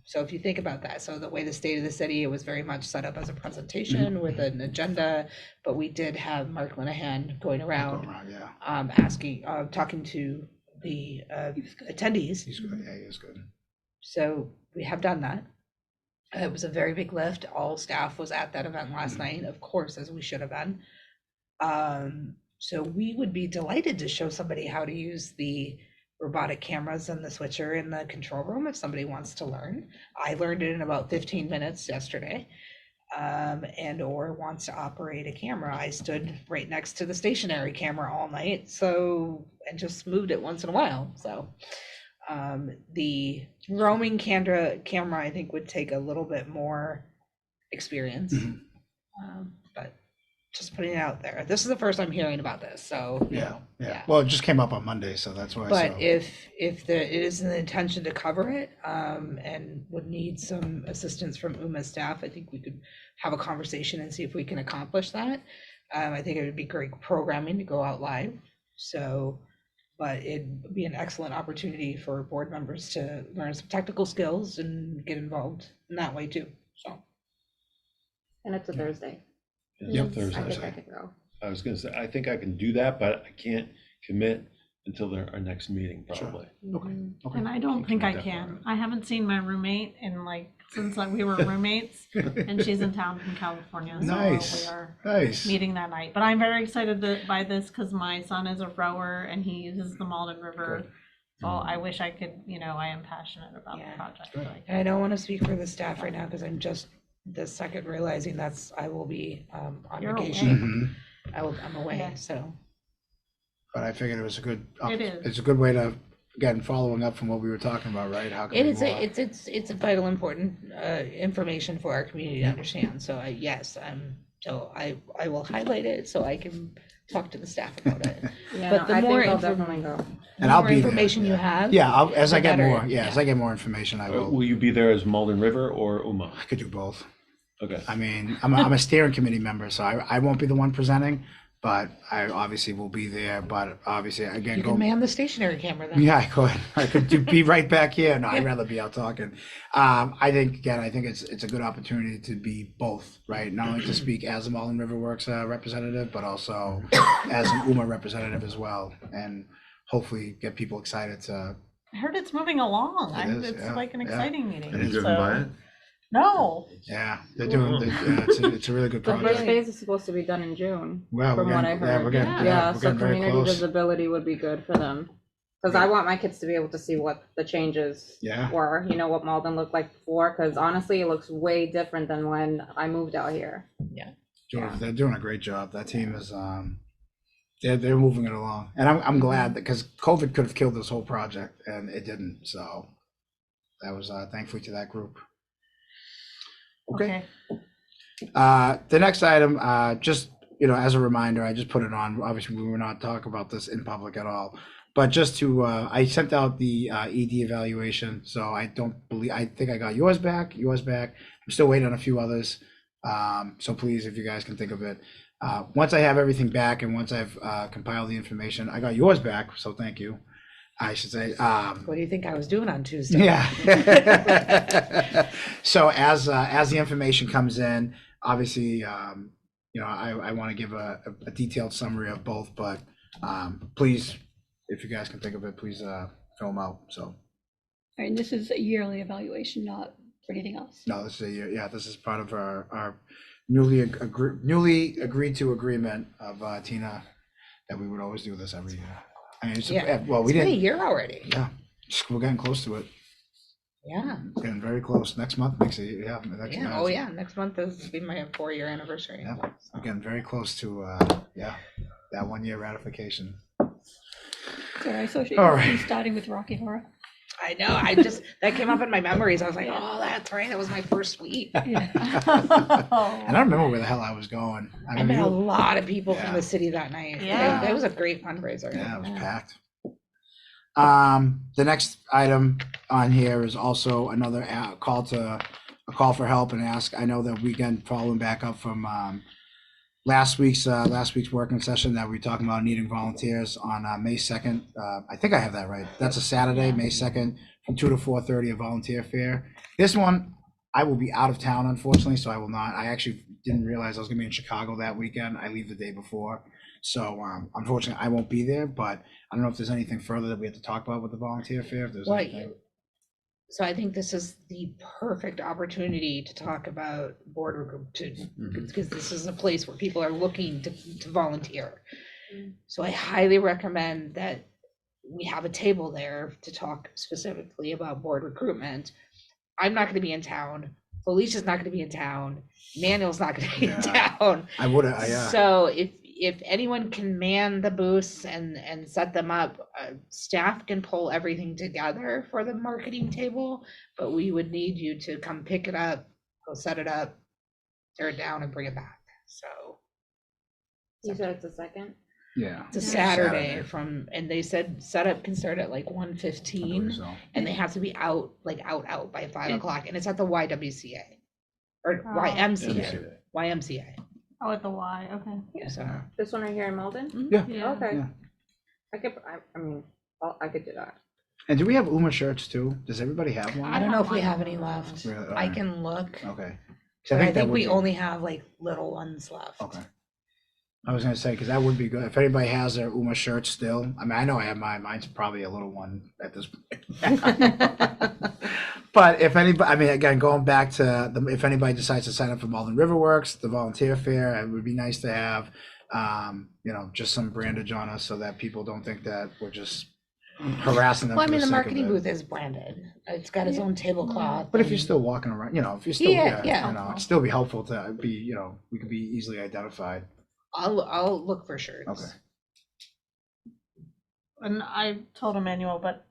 Speaker 1: So if you think about that, so the way the State of the City, it was very much set up as a presentation with an agenda, but we did have Mark Linehan going around,
Speaker 2: Yeah.
Speaker 1: talking to the attendees.
Speaker 2: He's good. Yeah, he is good.
Speaker 1: So we have done that. It was a very big lift. All staff was at that event last night, of course, as we should have been. So we would be delighted to show somebody how to use the robotic cameras and the switcher in the control room if somebody wants to learn. I learned it in about 15 minutes yesterday, and or wants to operate a camera. I stood right next to the stationary camera all night, and just moved it once in a while. So the roaming camera, I think, would take a little bit more experience, but just putting it out there. This is the first I'm hearing about this, so
Speaker 2: Yeah. Well, it just came up on Monday, so that's why.
Speaker 1: But if there is an intention to cover it, and would need some assistance from UMA staff, I think we could have a conversation and see if we can accomplish that. I think it would be great programming to go out live. So, but it'd be an excellent opportunity for board members to learn some technical skills and get involved in that way too. So.
Speaker 7: And it's a Thursday.
Speaker 2: Yep,
Speaker 7: I think I
Speaker 2: Thursday.
Speaker 7: can go.
Speaker 4: I was gonna say, I think I can do that, but I can't commit until our next meeting,
Speaker 2: Sure.
Speaker 4: probably.
Speaker 2: Okay.
Speaker 6: And I don't think I can. I haven't seen my roommate in since we were roommates, and she's in town from California. So
Speaker 2: Nice.
Speaker 6: we are
Speaker 2: Nice.
Speaker 6: meeting that night. But I'm very excited by this because my son is a rower and he uses the Malden River.
Speaker 2: Good.
Speaker 6: So I wish I could, I am passionate about
Speaker 1: Yeah.
Speaker 6: the project.
Speaker 2: Good.
Speaker 6: so I
Speaker 1: And I don't want to speak for the staff right now because I'm just the second realizing I will be on
Speaker 6: You're
Speaker 1: vacation.
Speaker 2: Mhm.
Speaker 1: I'm away,
Speaker 6: Yeah.
Speaker 1: so.
Speaker 2: But I figured it was a good.
Speaker 6: It is.
Speaker 2: It's a good way to, again, following up from what we were talking about, right? How can we more-
Speaker 1: It's a vital, important information for our community to understand. So I will highlight it so I can talk to the staff about it.
Speaker 7: Yeah,
Speaker 1: But
Speaker 7: no,
Speaker 1: the
Speaker 7: I
Speaker 1: more
Speaker 7: think I'll
Speaker 1: inform-
Speaker 7: definitely go.
Speaker 2: And
Speaker 1: The
Speaker 2: I'll
Speaker 1: more
Speaker 2: be there,
Speaker 1: information you
Speaker 2: yeah.
Speaker 1: have.
Speaker 2: Yeah, as I
Speaker 1: the
Speaker 2: get
Speaker 1: better.
Speaker 2: more. Yeah, as I get more information, I will.
Speaker 4: Will you be there as Malden River or UMA?
Speaker 2: I could do both.
Speaker 5: Okay.
Speaker 2: I mean, I'm a steering committee member, so I won't be the one presenting, but I obviously will be there. But obviously, again,
Speaker 1: You can man the stationary camera then.
Speaker 2: yeah, I could. I could be right back here. No, I'd rather be out talking. I think it's a good opportunity to be both, right? Not only to speak as a Malden River Works representative, but also as an UMA representative as well, and hopefully get people excited to.
Speaker 6: I heard it's moving along.
Speaker 2: It is,
Speaker 6: It's
Speaker 2: yeah,
Speaker 6: like an
Speaker 2: yeah.
Speaker 6: exciting meeting.
Speaker 4: Have you
Speaker 6: so-
Speaker 4: driven by it?
Speaker 6: No.
Speaker 2: Yeah, they're doing. It's a really good
Speaker 7: The first
Speaker 2: project.
Speaker 7: phase is supposed to be done in June,
Speaker 2: Well,
Speaker 7: from what I heard.
Speaker 2: we're getting,
Speaker 7: Yeah,
Speaker 2: we're
Speaker 7: so
Speaker 2: getting very
Speaker 7: community
Speaker 2: close.
Speaker 7: visibility would be good for them. Because I want my kids to be able to see what the changes
Speaker 2: Yeah.
Speaker 7: were, you know, what Malden looked like before, because honestly, it looks way different than when I moved out here.
Speaker 2: They're doing a great job. That team is they're moving it along, and I'm glad that because COVID could have killed this whole project and it didn't. So that was thankfully to that group. Okay. The next item, just as a reminder, I just put it on. Obviously, we were not talking about this in public at all, but just to I sent out the ED evaluation. So I think I got yours back. I'm still waiting on a few others. So please, if you guys can think of it, once I have everything back and once I've compiled the information, I got yours back. So thank you. I should say.
Speaker 1: What do you think I was doing on Tuesday?
Speaker 2: Yeah. So as the information comes in, obviously, I want to give a detailed summary of both, but please, if you guys can think of it, please fill them out. So.
Speaker 3: All right, and this is a yearly evaluation, not for anything else.
Speaker 2: No, this is a year. Yeah, this is part of our newly agreed to agreement of Tina that we would always do this every year. I mean, well, we
Speaker 1: It's been a
Speaker 2: didn't.
Speaker 1: year already.
Speaker 2: Yeah, we're getting close to it.
Speaker 1: Yeah.
Speaker 2: Getting very close. Next month makes it. Yeah.
Speaker 1: Yeah. Oh yeah. Next month is be my 4-year anniversary.
Speaker 2: Yeah, we're getting very close to that 1 year ratification.
Speaker 3: So I associate
Speaker 2: All right.
Speaker 3: starting with Rocky Horror.
Speaker 1: I know. That came up in my memories. I was like, oh, that's right. That was my first week.
Speaker 3: Yeah.
Speaker 2: And I don't remember where the hell I was going.
Speaker 1: I met a lot of people from
Speaker 2: Yeah.
Speaker 1: the city that night.
Speaker 6: Yeah.
Speaker 1: It was a great fundraiser.
Speaker 2: Yeah, it was packed. The next item on here is also another call for help and ask. I know that weekend following back up from last week's working session that we were talking about needing volunteers on May 2nd. I think I have that right. That's a Saturday, May 2nd, from 2 to 4:30, a volunteer fair. This one, I will be out of town, unfortunately, so I will not. I actually didn't realize I was going to be in Chicago that weekend. I leave the day before. So unfortunately, I won't be there, but I don't know if there's anything further that we have to talk about with the volunteer fair. If there's
Speaker 1: Well,
Speaker 2: anything.
Speaker 1: So I think this is the perfect opportunity to talk about board recruitment because this is a place where people are looking to volunteer. So I highly recommend that we have a table there to talk specifically about board recruitment. I'm not going to be in town. Felicia's not going to be in town. Manuel's not going to be in town.
Speaker 2: I would.
Speaker 1: So if anyone can man the booths and set them up, staff can pull everything together for the marketing table, but we would need you to come pick it up, go set it up, tear it down and bring it back. So
Speaker 7: You said it's a second?
Speaker 2: Yeah.
Speaker 1: it's a
Speaker 2: Saturday.
Speaker 1: Saturday and they said setup can start at like 1:15
Speaker 2: So.
Speaker 1: and they have to be out by 5 o'clock and it's at the YWCA or
Speaker 6: Oh.
Speaker 1: YMCA.
Speaker 6: Oh, at the Y. Okay.
Speaker 1: So
Speaker 7: This one right here in Malden?
Speaker 2: Yeah.
Speaker 6: Yeah.
Speaker 7: Okay.
Speaker 2: Yeah.
Speaker 7: I could do that.
Speaker 2: And do we have UMA shirts too? Does everybody have one?
Speaker 1: I don't know if we have any left.
Speaker 2: Really?
Speaker 1: I can look.
Speaker 2: Okay.
Speaker 1: But I
Speaker 2: that
Speaker 1: think
Speaker 2: would
Speaker 1: we
Speaker 2: be-
Speaker 1: only have like little ones left.
Speaker 2: Okay. I was gonna say because that would be good if anybody has their UMA shirts still. I mean, I know I have mine. Mine's probably a little one at this point. But if anybody, I mean, again, going back to if anybody decides to sign up for Malden River Works, the volunteer fair, it would be nice to have, just some brandage on us so that people don't think that we're just harassing them.
Speaker 1: Well, I
Speaker 2: for
Speaker 1: mean, the
Speaker 2: sake of
Speaker 1: marketing
Speaker 2: it.
Speaker 1: booth is branded. It's got its own tablecloth.
Speaker 2: But if you're
Speaker 1: and-
Speaker 2: still walking around, if you're still
Speaker 1: Yeah,
Speaker 2: there,
Speaker 1: yeah.
Speaker 2: it'd still be helpful to be, we could be easily identified.
Speaker 1: I'll look for shirts.
Speaker 2: Okay.
Speaker 6: And I told Emmanuel, but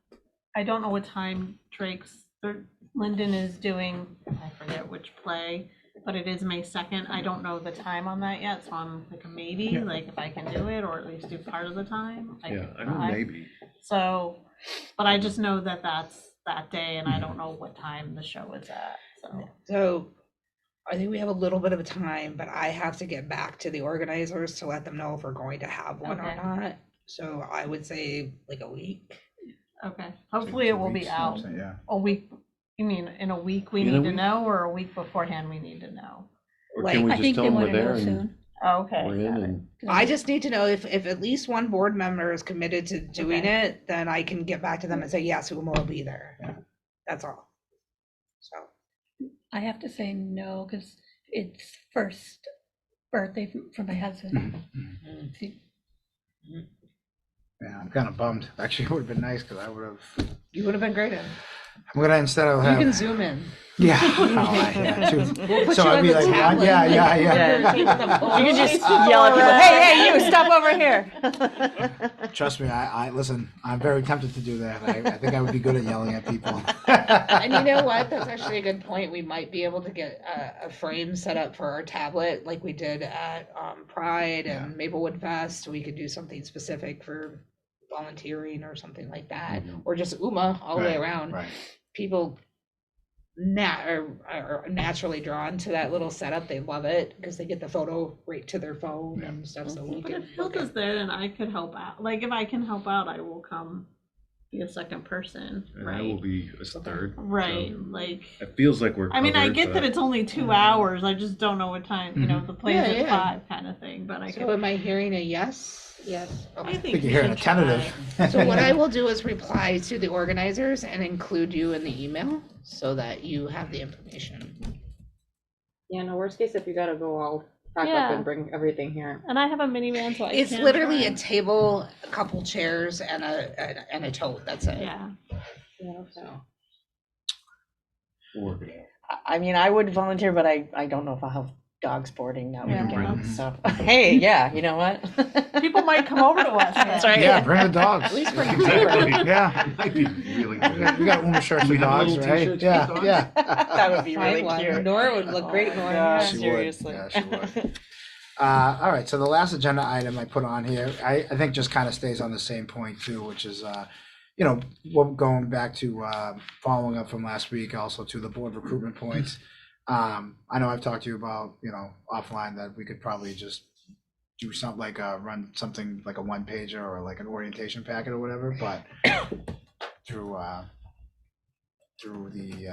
Speaker 6: I don't know what time Drake's, Lyndon is doing, I forget which play, but it is May 2nd. I don't know the time on that yet, so I'm like a maybe, like if I can do it, or at least do part of the time.
Speaker 4: Yeah, I know,
Speaker 6: try.
Speaker 4: maybe.
Speaker 6: So, but I just know that that's that day, and I don't know what time the show is at, so.
Speaker 1: So I think we have a little bit of time, but I have to get back to the organizers to let them know if we're going to have one or
Speaker 6: Okay.
Speaker 1: not. So I would say like a week.
Speaker 6: Okay, hopefully it will be out
Speaker 2: Yeah.
Speaker 6: a week. You mean in a week we
Speaker 4: In a
Speaker 6: need to
Speaker 4: week?
Speaker 6: know, or a week beforehand we need to know?
Speaker 4: Or
Speaker 1: Like,
Speaker 4: can we
Speaker 3: I
Speaker 4: just
Speaker 3: think
Speaker 4: tell
Speaker 3: they
Speaker 4: them we're
Speaker 3: want to
Speaker 4: there
Speaker 3: know
Speaker 4: and
Speaker 3: soon.
Speaker 6: Oh, okay.
Speaker 4: we're in
Speaker 6: got it.
Speaker 4: and
Speaker 1: I just need to know if at least one board member is committed to doing
Speaker 6: Okay.
Speaker 1: it, then I can get back to them and say, yes, Uma will be there.
Speaker 2: Yeah.
Speaker 1: That's all. So,
Speaker 3: I have to say no, because it's first birthday for my husband.
Speaker 2: Yeah, I'm kind of bummed. Actually, it would have been nice because I would have.
Speaker 1: you would have been great in.
Speaker 2: I'm gonna instead of
Speaker 1: You
Speaker 2: have.
Speaker 1: can zoom in.
Speaker 2: Yeah. Yeah, too.
Speaker 1: We'll put
Speaker 2: So
Speaker 1: you
Speaker 2: I'd
Speaker 1: on
Speaker 2: be
Speaker 1: the
Speaker 2: like,
Speaker 1: tablet.
Speaker 2: yeah.
Speaker 8: Yeah. You can just yell at people, hey, you, stop over here.
Speaker 2: Trust me, I listen. I'm very tempted to do that. I think I would be good at yelling at people.
Speaker 1: And you know what? That's actually a good point. We might be able to get a frame set up for our tablet like we did at Pride and Maplewood Fest. We could do something specific for volunteering or something like that, or just UMA all the way around.
Speaker 2: Right.
Speaker 1: People are naturally drawn to that little setup. They love it because they get the photo right to their phone and stuff. So we
Speaker 6: But
Speaker 1: can
Speaker 6: if Hilda's there, then I could help out. Like, if I can help out, I will come be a second person,
Speaker 4: and I
Speaker 6: right?
Speaker 4: will be a third.
Speaker 6: Right,
Speaker 4: So
Speaker 6: like,
Speaker 4: it feels like we're.
Speaker 6: I mean, I
Speaker 4: covered,
Speaker 6: get that
Speaker 4: but-
Speaker 6: it's only 2 hours, I just don't know what time, you know, the play's
Speaker 1: Yeah,
Speaker 6: at
Speaker 1: yeah.
Speaker 6: 5 kind of thing, but I
Speaker 1: So
Speaker 6: could.
Speaker 1: am I hearing a yes?
Speaker 7: Yes.
Speaker 6: I
Speaker 1: Okay.
Speaker 2: I
Speaker 6: think
Speaker 2: think
Speaker 6: you
Speaker 2: you're hearing a
Speaker 6: should try.
Speaker 2: tentative.
Speaker 1: So what I will do is reply to the organizers and include you in the email so that you have the information.
Speaker 7: Yeah, no, worst case, if you gotta go, I'll pack up
Speaker 6: Yeah.
Speaker 7: and bring everything here.
Speaker 6: And I have a minivan, so I
Speaker 1: It's
Speaker 6: can
Speaker 1: literally
Speaker 6: try.
Speaker 1: a table, a couple chairs, and a tote. That's it.
Speaker 6: Yeah,
Speaker 7: Yeah, okay.
Speaker 4: We'll work it out.
Speaker 8: I mean, I would volunteer, but I don't know if I'll have dogs boarding that
Speaker 6: Yeah.
Speaker 8: weekend, so, hey, yeah, you know what?
Speaker 6: people might come over to us.
Speaker 8: That's
Speaker 6: then.
Speaker 8: right.
Speaker 2: Yeah, bring the dogs.
Speaker 1: At least bring
Speaker 4: Exactly.
Speaker 2: Yeah.
Speaker 4: It might be really
Speaker 2: We got Uma shirts
Speaker 4: We
Speaker 2: for
Speaker 4: have
Speaker 2: dogs,
Speaker 4: little
Speaker 2: right?
Speaker 4: t-shirts for
Speaker 2: Yeah,
Speaker 4: dogs?
Speaker 2: yeah.
Speaker 8: That would be really
Speaker 1: Find one.
Speaker 8: cute.
Speaker 7: Nora would look great,
Speaker 8: Oh my
Speaker 7: Nora.
Speaker 8: gosh,
Speaker 2: She would.
Speaker 8: seriously.
Speaker 2: Yeah, she would. All right, so the last agenda item I put on here, I think just kind of stays on the same point too, which is, we're going back to following up from last week, also to the board recruitment points. I know I've talked to you about, offline that we could probably just do something like run something like a one pager or like an orientation packet or whatever, but through the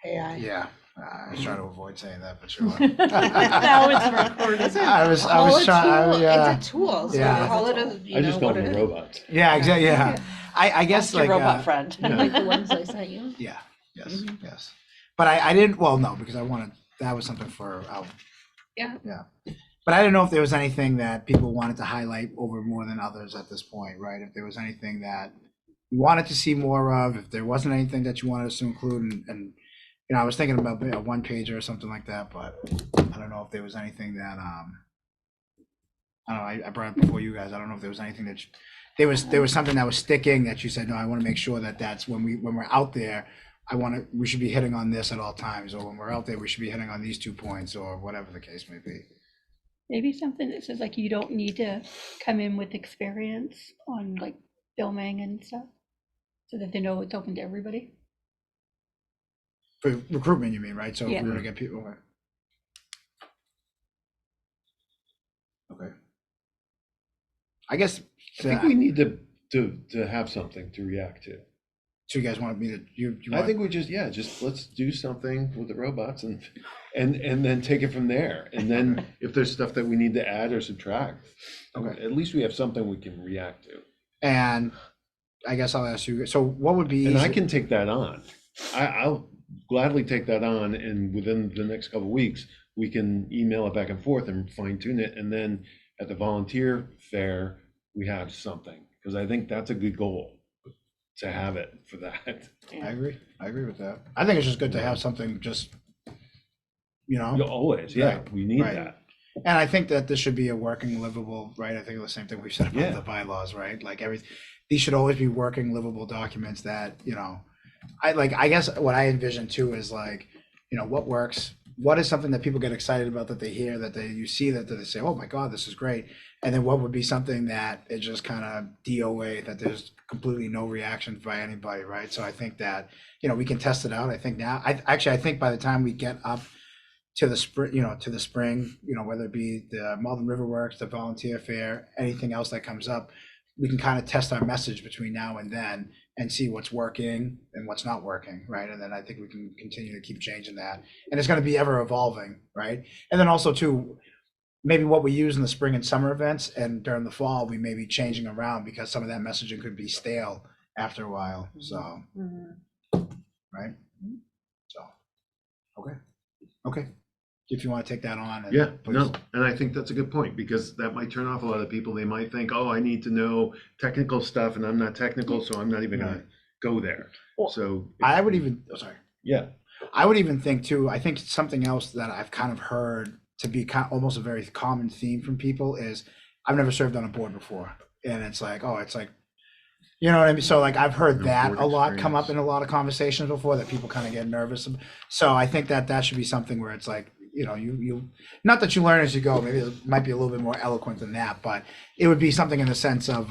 Speaker 1: AI.
Speaker 2: yeah. I was trying to avoid saying that, but sure.
Speaker 6: Now it's recorded.
Speaker 2: I was
Speaker 1: Call it
Speaker 2: trying.
Speaker 1: tool.
Speaker 2: Yeah,
Speaker 1: It's a tool. So
Speaker 2: Yeah.
Speaker 1: call it a.
Speaker 4: I just call
Speaker 1: what
Speaker 4: them
Speaker 1: it is.
Speaker 4: robots.
Speaker 2: yeah, exactly. Yeah, I guess
Speaker 8: Ask your
Speaker 2: like
Speaker 8: robot friend.
Speaker 1: Like the ones I sent you.
Speaker 2: yeah, yes,
Speaker 1: Mm-hmm.
Speaker 2: yes. But I didn't. Well, no, because I wanted that was something for
Speaker 1: Yeah.
Speaker 2: yeah. But I didn't know if there was anything that people wanted to highlight over more than others at this point, right? If there was anything that you wanted to see more of, if there wasn't anything that you wanted us to include, and I was thinking about a one pager or something like that, but I don't know if there was anything that I don't know. I brought it before you guys. I don't know if there was anything that there was something that was sticking that you said, no, I want to make sure that's when we're out there. We should be hitting on this at all times, or when we're out there, we should be hitting on these 2 points, or whatever the case may be.
Speaker 3: Maybe something that says like you don't need to come in with experience on like filming and stuff, so that they know it's open to everybody.
Speaker 2: For recruitment, you mean, right? So if
Speaker 3: Yeah.
Speaker 2: we're gonna get people. Okay. I guess.
Speaker 4: I think we need to have something to react to.
Speaker 2: So you guys want me to? You
Speaker 4: I
Speaker 2: want,
Speaker 4: think we just let's do something with the robots and then take it from there. And then if there's stuff that we need to add or subtract,
Speaker 2: Okay.
Speaker 4: at least we have something we can react to.
Speaker 2: and I guess I'll ask you. So what would be?
Speaker 4: And I
Speaker 2: easy-
Speaker 4: can take that on. I'll gladly take that on, and within the next couple of weeks, we can email it back and forth and fine tune it. And then at the volunteer fair, we have something, because I think that's a good goal to have it for that.
Speaker 2: I agree. I agree with that. I think it's just good to have something. Just
Speaker 4: Always, yeah,
Speaker 2: Right,
Speaker 4: we need
Speaker 2: right.
Speaker 4: that.
Speaker 2: And I think that this should be a working, livable, right? I think the same thing we've said about
Speaker 4: Yeah.
Speaker 2: the bylaws, right? Like these should always be working, livable documents that, I guess what I envision too is like, what works, what is something that people get excited about that they hear, that you see that they say, oh my God, this is great. And then what would be something that is just kind of DOA, that there's completely no reaction by anybody, right? So I think that, we can test it out. I think now, I think by the time we get up to the spring, whether it be the Malden River Works, the volunteer fair, anything else that comes up, we can kind of test our message between now and then and see what's working and what's not working, right? And then I think we can continue to keep changing that. And it's going to be ever evolving, right? And then also too, maybe what we use in the spring and summer events and during the fall, we may be changing around because some of that messaging could be stale after a while. So, right? So, okay. If you want to take that on.
Speaker 4: Yeah,
Speaker 2: please.
Speaker 4: no, and I think that's a good point, because that might turn off a lot of people. They might think, oh, I need to know technical stuff, and I'm not technical, so I'm not even gonna go there.
Speaker 8: Well,
Speaker 4: So
Speaker 2: I would even,
Speaker 4: yeah,
Speaker 2: I would even think too, I think something else that I've kind of heard to be almost a very common theme from people is, I've never served on a board before. And it's like, you know what I mean? So like, I've heard
Speaker 4: No
Speaker 2: that
Speaker 4: board
Speaker 2: a lot come up
Speaker 4: experience.
Speaker 2: in a lot of conversations before, that people kind of get nervous. So I think that should be something where it's like, you not that you learn as you go, maybe it might be a little bit more eloquent than that, but it would be something in the sense of,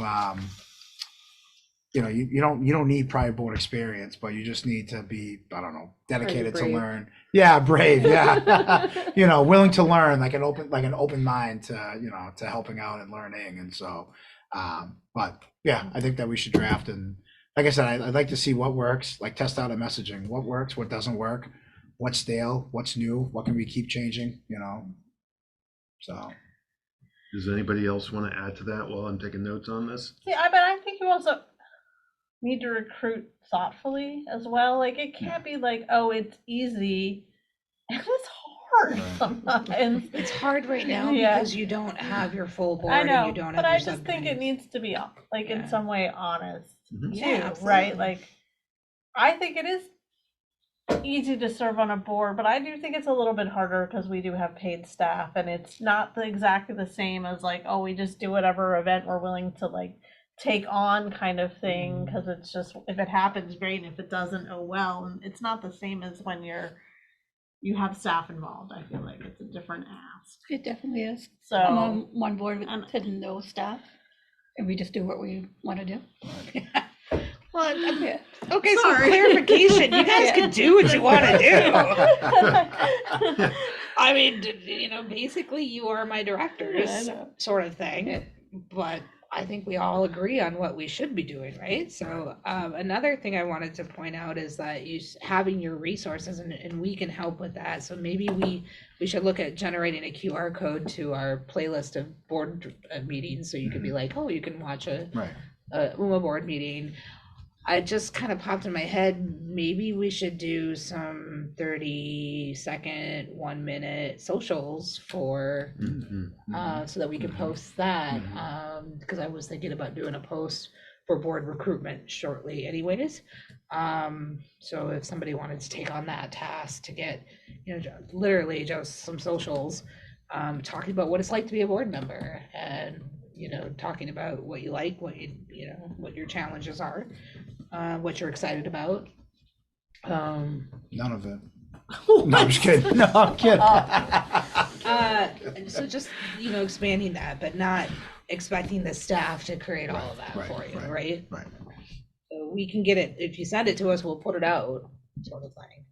Speaker 2: you don't need prior board experience, but you just need to be, I don't know, dedicated to
Speaker 7: brave.
Speaker 2: learn. Yeah, brave. Yeah, willing to learn, like an open mind to to helping out and learning. And so, but yeah, I think that we should draft, and like I said, I'd like to see what works, like test out a messaging, what works, what doesn't work, what's stale, what's new, what can we keep changing, So.
Speaker 4: does anybody else want to add to that while I'm taking notes on this?
Speaker 6: See, I think you also need to recruit thoughtfully as well. Like, it can't be like, oh, it's easy, and it's hard sometimes.
Speaker 1: It's hard right now
Speaker 6: Yeah.
Speaker 1: because you don't have your full board
Speaker 6: I
Speaker 1: and
Speaker 6: know,
Speaker 1: you don't have
Speaker 6: but
Speaker 1: your
Speaker 6: I just think it
Speaker 1: subcommittees.
Speaker 6: needs to be like in
Speaker 1: Yeah.
Speaker 6: some way honest
Speaker 4: Mhm.
Speaker 6: too,
Speaker 1: Yeah,
Speaker 6: right?
Speaker 1: absolutely.
Speaker 6: Like, I think it is easy to serve on a board, but I do think it's a little bit harder because we do have paid staff, and it's not exactly the same as like, oh, we just do whatever event we're willing to like take on kind of thing, because it's just, if it happens, great, and if it doesn't, oh well. And it's not the same as when you have staff involved. I feel like it's a different ask.
Speaker 3: It definitely is.
Speaker 6: So
Speaker 3: I'm on one board with
Speaker 6: and-
Speaker 3: no staff, and we just do what we want to do.
Speaker 1: Well,
Speaker 3: Yeah.
Speaker 1: okay, so
Speaker 6: Sorry.
Speaker 1: clarification, you guys
Speaker 3: Yeah.
Speaker 1: can do what you want to do. I mean, basically you are my directors,
Speaker 3: Yeah, I know.
Speaker 1: sort of thing. But I think we all agree on what we should be doing, right? So another thing I wanted to point out is that having your resources, and we can help with that. So maybe we should look at generating a QR code to our playlist of board meetings. So you could be like, oh, you can watch a UMA board meeting. I just kind of popped in my head, maybe we should do some 30-second, 1-minute socials for, so that we can post that. Because I was thinking about doing a post for board recruitment shortly anyways. So if somebody wanted to take on that task to get, literally just some socials, talking about what it's like to be a board member, and, talking about what you like, what what your challenges are. What you're excited about.
Speaker 2: None of it. No, I'm just kidding. No, I'm kidding.
Speaker 1: So just, expanding that, but not expecting the staff to create all of that for you, right?
Speaker 2: Right.
Speaker 1: So we can get it, if you send it to us, we'll put it out, sort of thing.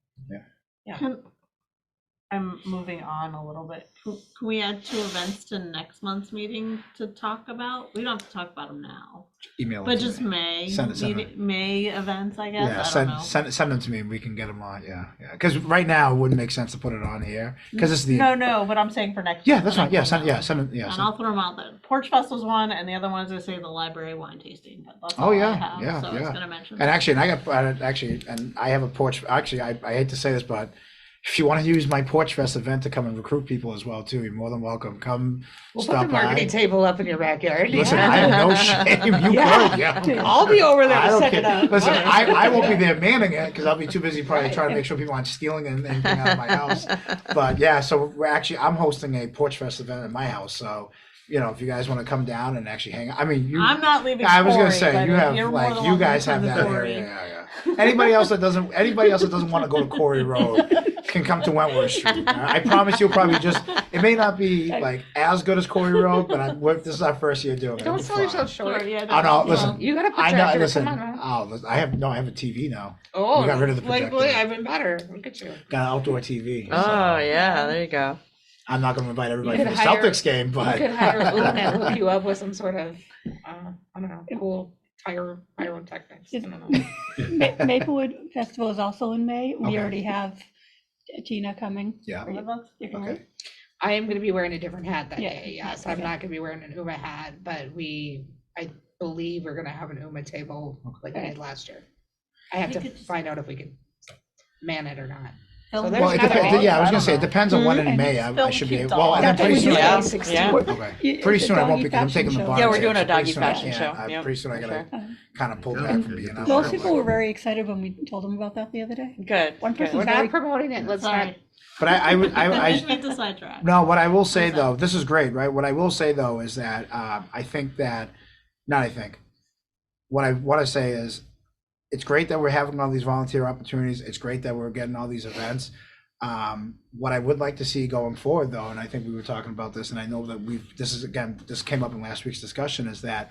Speaker 6: I'm moving on a little bit. Can we add 2 events to next month's meeting to talk about? We don't have to talk about them now,
Speaker 2: Email
Speaker 6: but
Speaker 2: it to
Speaker 6: just
Speaker 2: me.
Speaker 6: May,
Speaker 2: Send it.
Speaker 6: May events, I guess.
Speaker 2: Yeah,
Speaker 6: I don't know.
Speaker 2: send them to me and we can get them on. Yeah. Because right now it wouldn't make sense to put it on here because it's the.
Speaker 6: No, but I'm saying for next.
Speaker 2: Yeah, that's
Speaker 6: when
Speaker 2: fine.
Speaker 6: I
Speaker 2: Yeah,
Speaker 6: come
Speaker 2: send
Speaker 6: down.
Speaker 2: it. Yeah,
Speaker 6: And
Speaker 2: send.
Speaker 6: I'll throw them out there. Porch Festival's one, and the other one is gonna say the library wine tasting. But that's
Speaker 2: Oh,
Speaker 6: all
Speaker 2: yeah,
Speaker 6: I have,
Speaker 2: yeah,
Speaker 6: so I
Speaker 2: yeah.
Speaker 6: was gonna mention.
Speaker 2: And
Speaker 6: that.
Speaker 2: actually, and I have a porch. Actually, I hate to say this, but if you want to use my Porch Fest event to come and recruit people as well too, you're more than welcome. Come,
Speaker 1: We'll put
Speaker 2: stop
Speaker 1: the marketing
Speaker 2: by.
Speaker 1: table up in your backyard.
Speaker 2: Listen, I have no shame. You could, yeah.
Speaker 1: I'll be over there
Speaker 2: I
Speaker 1: to
Speaker 2: don't
Speaker 1: set it
Speaker 2: care.
Speaker 1: up.
Speaker 2: Listen, I won't be there manning it because I'll be too busy probably trying to make sure people aren't stealing anything out of my house. But yeah, so I'm hosting a Porch Fest event at my house. So, if you guys want to come down and actually hang out, I mean,
Speaker 6: I'm not leaving.
Speaker 2: I was gonna
Speaker 6: Cory,
Speaker 2: say
Speaker 6: but
Speaker 2: you have
Speaker 6: you're more
Speaker 2: like
Speaker 6: than
Speaker 2: you
Speaker 6: welcome
Speaker 2: guys
Speaker 6: to
Speaker 2: have
Speaker 6: come
Speaker 2: that
Speaker 6: to Cory.
Speaker 2: area. Yeah. Anybody else that doesn't want to go to Corey Road, can come to Wentworth Street. I promise you'll probably it may not be like as good as Corey Road, but this is our first year doing it.
Speaker 1: Don't
Speaker 2: It'll
Speaker 1: sell
Speaker 2: be
Speaker 1: yourself
Speaker 2: fun.
Speaker 1: short.
Speaker 6: Yeah,
Speaker 2: Oh no, listen.
Speaker 1: You got a
Speaker 2: I
Speaker 1: projector.
Speaker 2: know. Listen.
Speaker 1: Come on, man.
Speaker 2: I have a TV now.
Speaker 1: Oh,
Speaker 2: We got rid of the projector.
Speaker 1: Like, I've been better. Look at you.
Speaker 2: Got an outdoor TV.
Speaker 8: Oh,
Speaker 2: so
Speaker 8: yeah, there you go.
Speaker 2: I'm not going to invite everybody
Speaker 1: You
Speaker 2: for the
Speaker 1: could hire-
Speaker 2: Celtics game,
Speaker 1: You
Speaker 2: but
Speaker 1: could hire Una to hook you up with some sort of, I don't know, cool pyrotechnics. I don't know.
Speaker 3: Maplewood Festival is also in May. We
Speaker 2: Okay.
Speaker 3: already have Tina coming.
Speaker 2: Yeah.
Speaker 3: Are you- you're going?
Speaker 2: okay.
Speaker 1: I am going to be wearing a different hat that
Speaker 3: Yeah.
Speaker 1: day. Yes, I'm
Speaker 3: Okay.
Speaker 1: not going to be wearing an UMA hat, but I believe we're going to have an UMA table like we
Speaker 3: Okay.
Speaker 1: did last year. I have
Speaker 6: We
Speaker 1: to
Speaker 6: could-
Speaker 1: find out if we can man it or not.
Speaker 6: Film
Speaker 1: there's
Speaker 2: Well, it
Speaker 1: another
Speaker 2: depends.
Speaker 1: one.
Speaker 2: Yeah, I was going to say it
Speaker 1: don't know.
Speaker 2: depends on when in
Speaker 3: Mhm.
Speaker 2: May I
Speaker 6: Film
Speaker 2: should be.
Speaker 6: cute
Speaker 2: Well, and then
Speaker 6: dolls.
Speaker 2: pretty soon.
Speaker 1: Yeah.
Speaker 2: I- Okay. Pretty soon I won't be because I'm taking the bar.
Speaker 8: Yeah, we're doing a
Speaker 2: test, so pretty
Speaker 8: doggy
Speaker 2: soon I
Speaker 8: fashion
Speaker 2: can't.
Speaker 8: show. Yep,
Speaker 2: Pretty soon I
Speaker 8: for
Speaker 2: gotta
Speaker 8: sure.
Speaker 2: kind of pull
Speaker 5: Yeah.
Speaker 2: back from being out.
Speaker 3: Most
Speaker 2: there,
Speaker 3: people
Speaker 2: but-
Speaker 3: were very excited when we told them about that the other day.
Speaker 8: Good.
Speaker 3: One
Speaker 8: good.
Speaker 3: person-
Speaker 1: We're not promoting it. Let's not.
Speaker 6: Sorry.
Speaker 2: But I would.
Speaker 6: I didn't mean to sidetrack.
Speaker 2: No, what I will say
Speaker 6: What's that?
Speaker 2: though, this is great, right? What I will say though is that I think that, not I think, what I say is, it's great that we're having all these volunteer opportunities. It's great that we're getting all these events. What I would like to see going forward though, and I think we were talking about this, and I know that this came up in last week's discussion, is that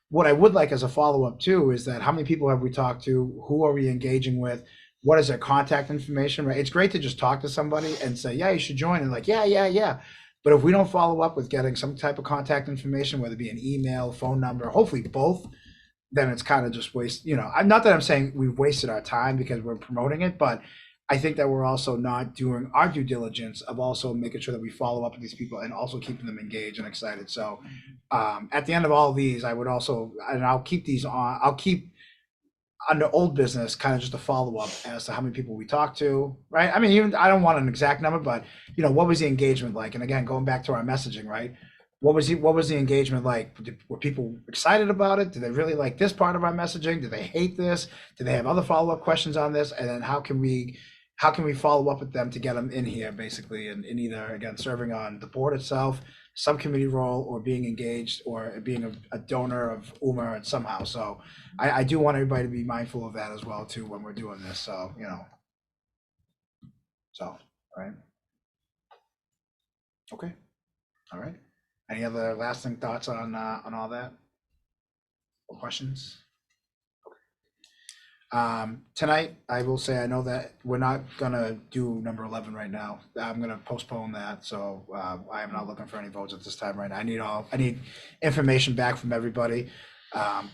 Speaker 2: what I would like as a follow-up too is that how many people have we talked to? Who are we engaging with? What is their contact information, right? It's great to just talk to somebody and say, yeah, you should join, and like, yeah. But if we don't follow up with getting some type of contact information, whether it be an email, phone number, hopefully both, then it's kind of just waste. I'm not that I'm saying we've wasted our time because we're promoting it, but I think that we're also not doing our due diligence of also making sure that we follow up with these people and also keeping them engaged and excited. So at the end of all of these, I would also, and I'll keep these on, I'll keep under old business, kind of just a follow up as to how many people we talked to, right? I mean, even I don't want an exact number, but what was the engagement like? And again, going back to our messaging, right? What was the engagement like? Were people excited about it? Did they really like this part of our messaging? Did they hate this? Did they have other follow up questions on this? And then how can we follow up with them to get them in here, basically, and in either again serving on the board itself, subcommittee role, or being engaged, or being a donor of UMA somehow. So I do want everybody to be mindful of that as well too when we're doing this. So all right, okay, all right. Any other lasting thoughts on all that? Or questions? Tonight, I will say, I know that we're not gonna do number 11 right now. I'm gonna postpone that, so I am not looking for any votes at this time right now. I need information back from everybody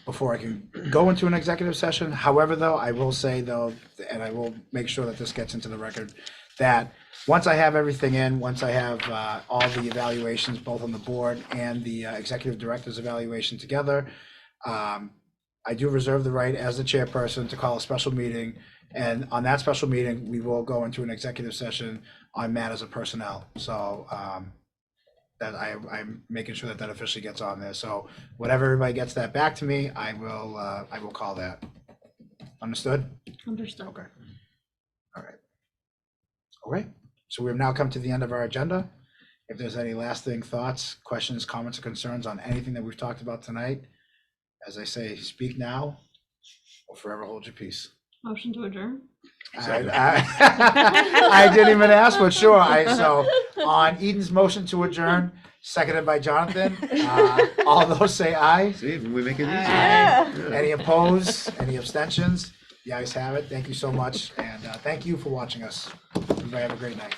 Speaker 2: before I can go into an executive session. However, though, I will say though, and I will make sure that this gets into the record, that once I have everything in, once I have all the evaluations, both on the board and the executive director's evaluation together, I do reserve the right as the chairperson to call a special meeting, and on that special meeting, we will go into an executive session on matters of personnel. So that I'm making sure that officially gets on there. So whatever everybody gets that back to me, I will call that. Understood?
Speaker 6: Understood.
Speaker 2: Okay. All right. Okay. So we've now come to the end of our agenda. If there's any lasting thoughts, questions, comments, or concerns on anything that we've talked about tonight, as I say, speak now or forever hold your peace.
Speaker 6: Motion to adjourn.
Speaker 2: I didn't even ask, but sure. So on Eden's motion to adjourn, seconded by Jonathan, all those say aye.
Speaker 5: See, we make it easy.
Speaker 8: Yeah.
Speaker 2: Any opposed? Any abstentions? The ayes have it. Thank you so much. And thank you for watching us. Everybody have a great night.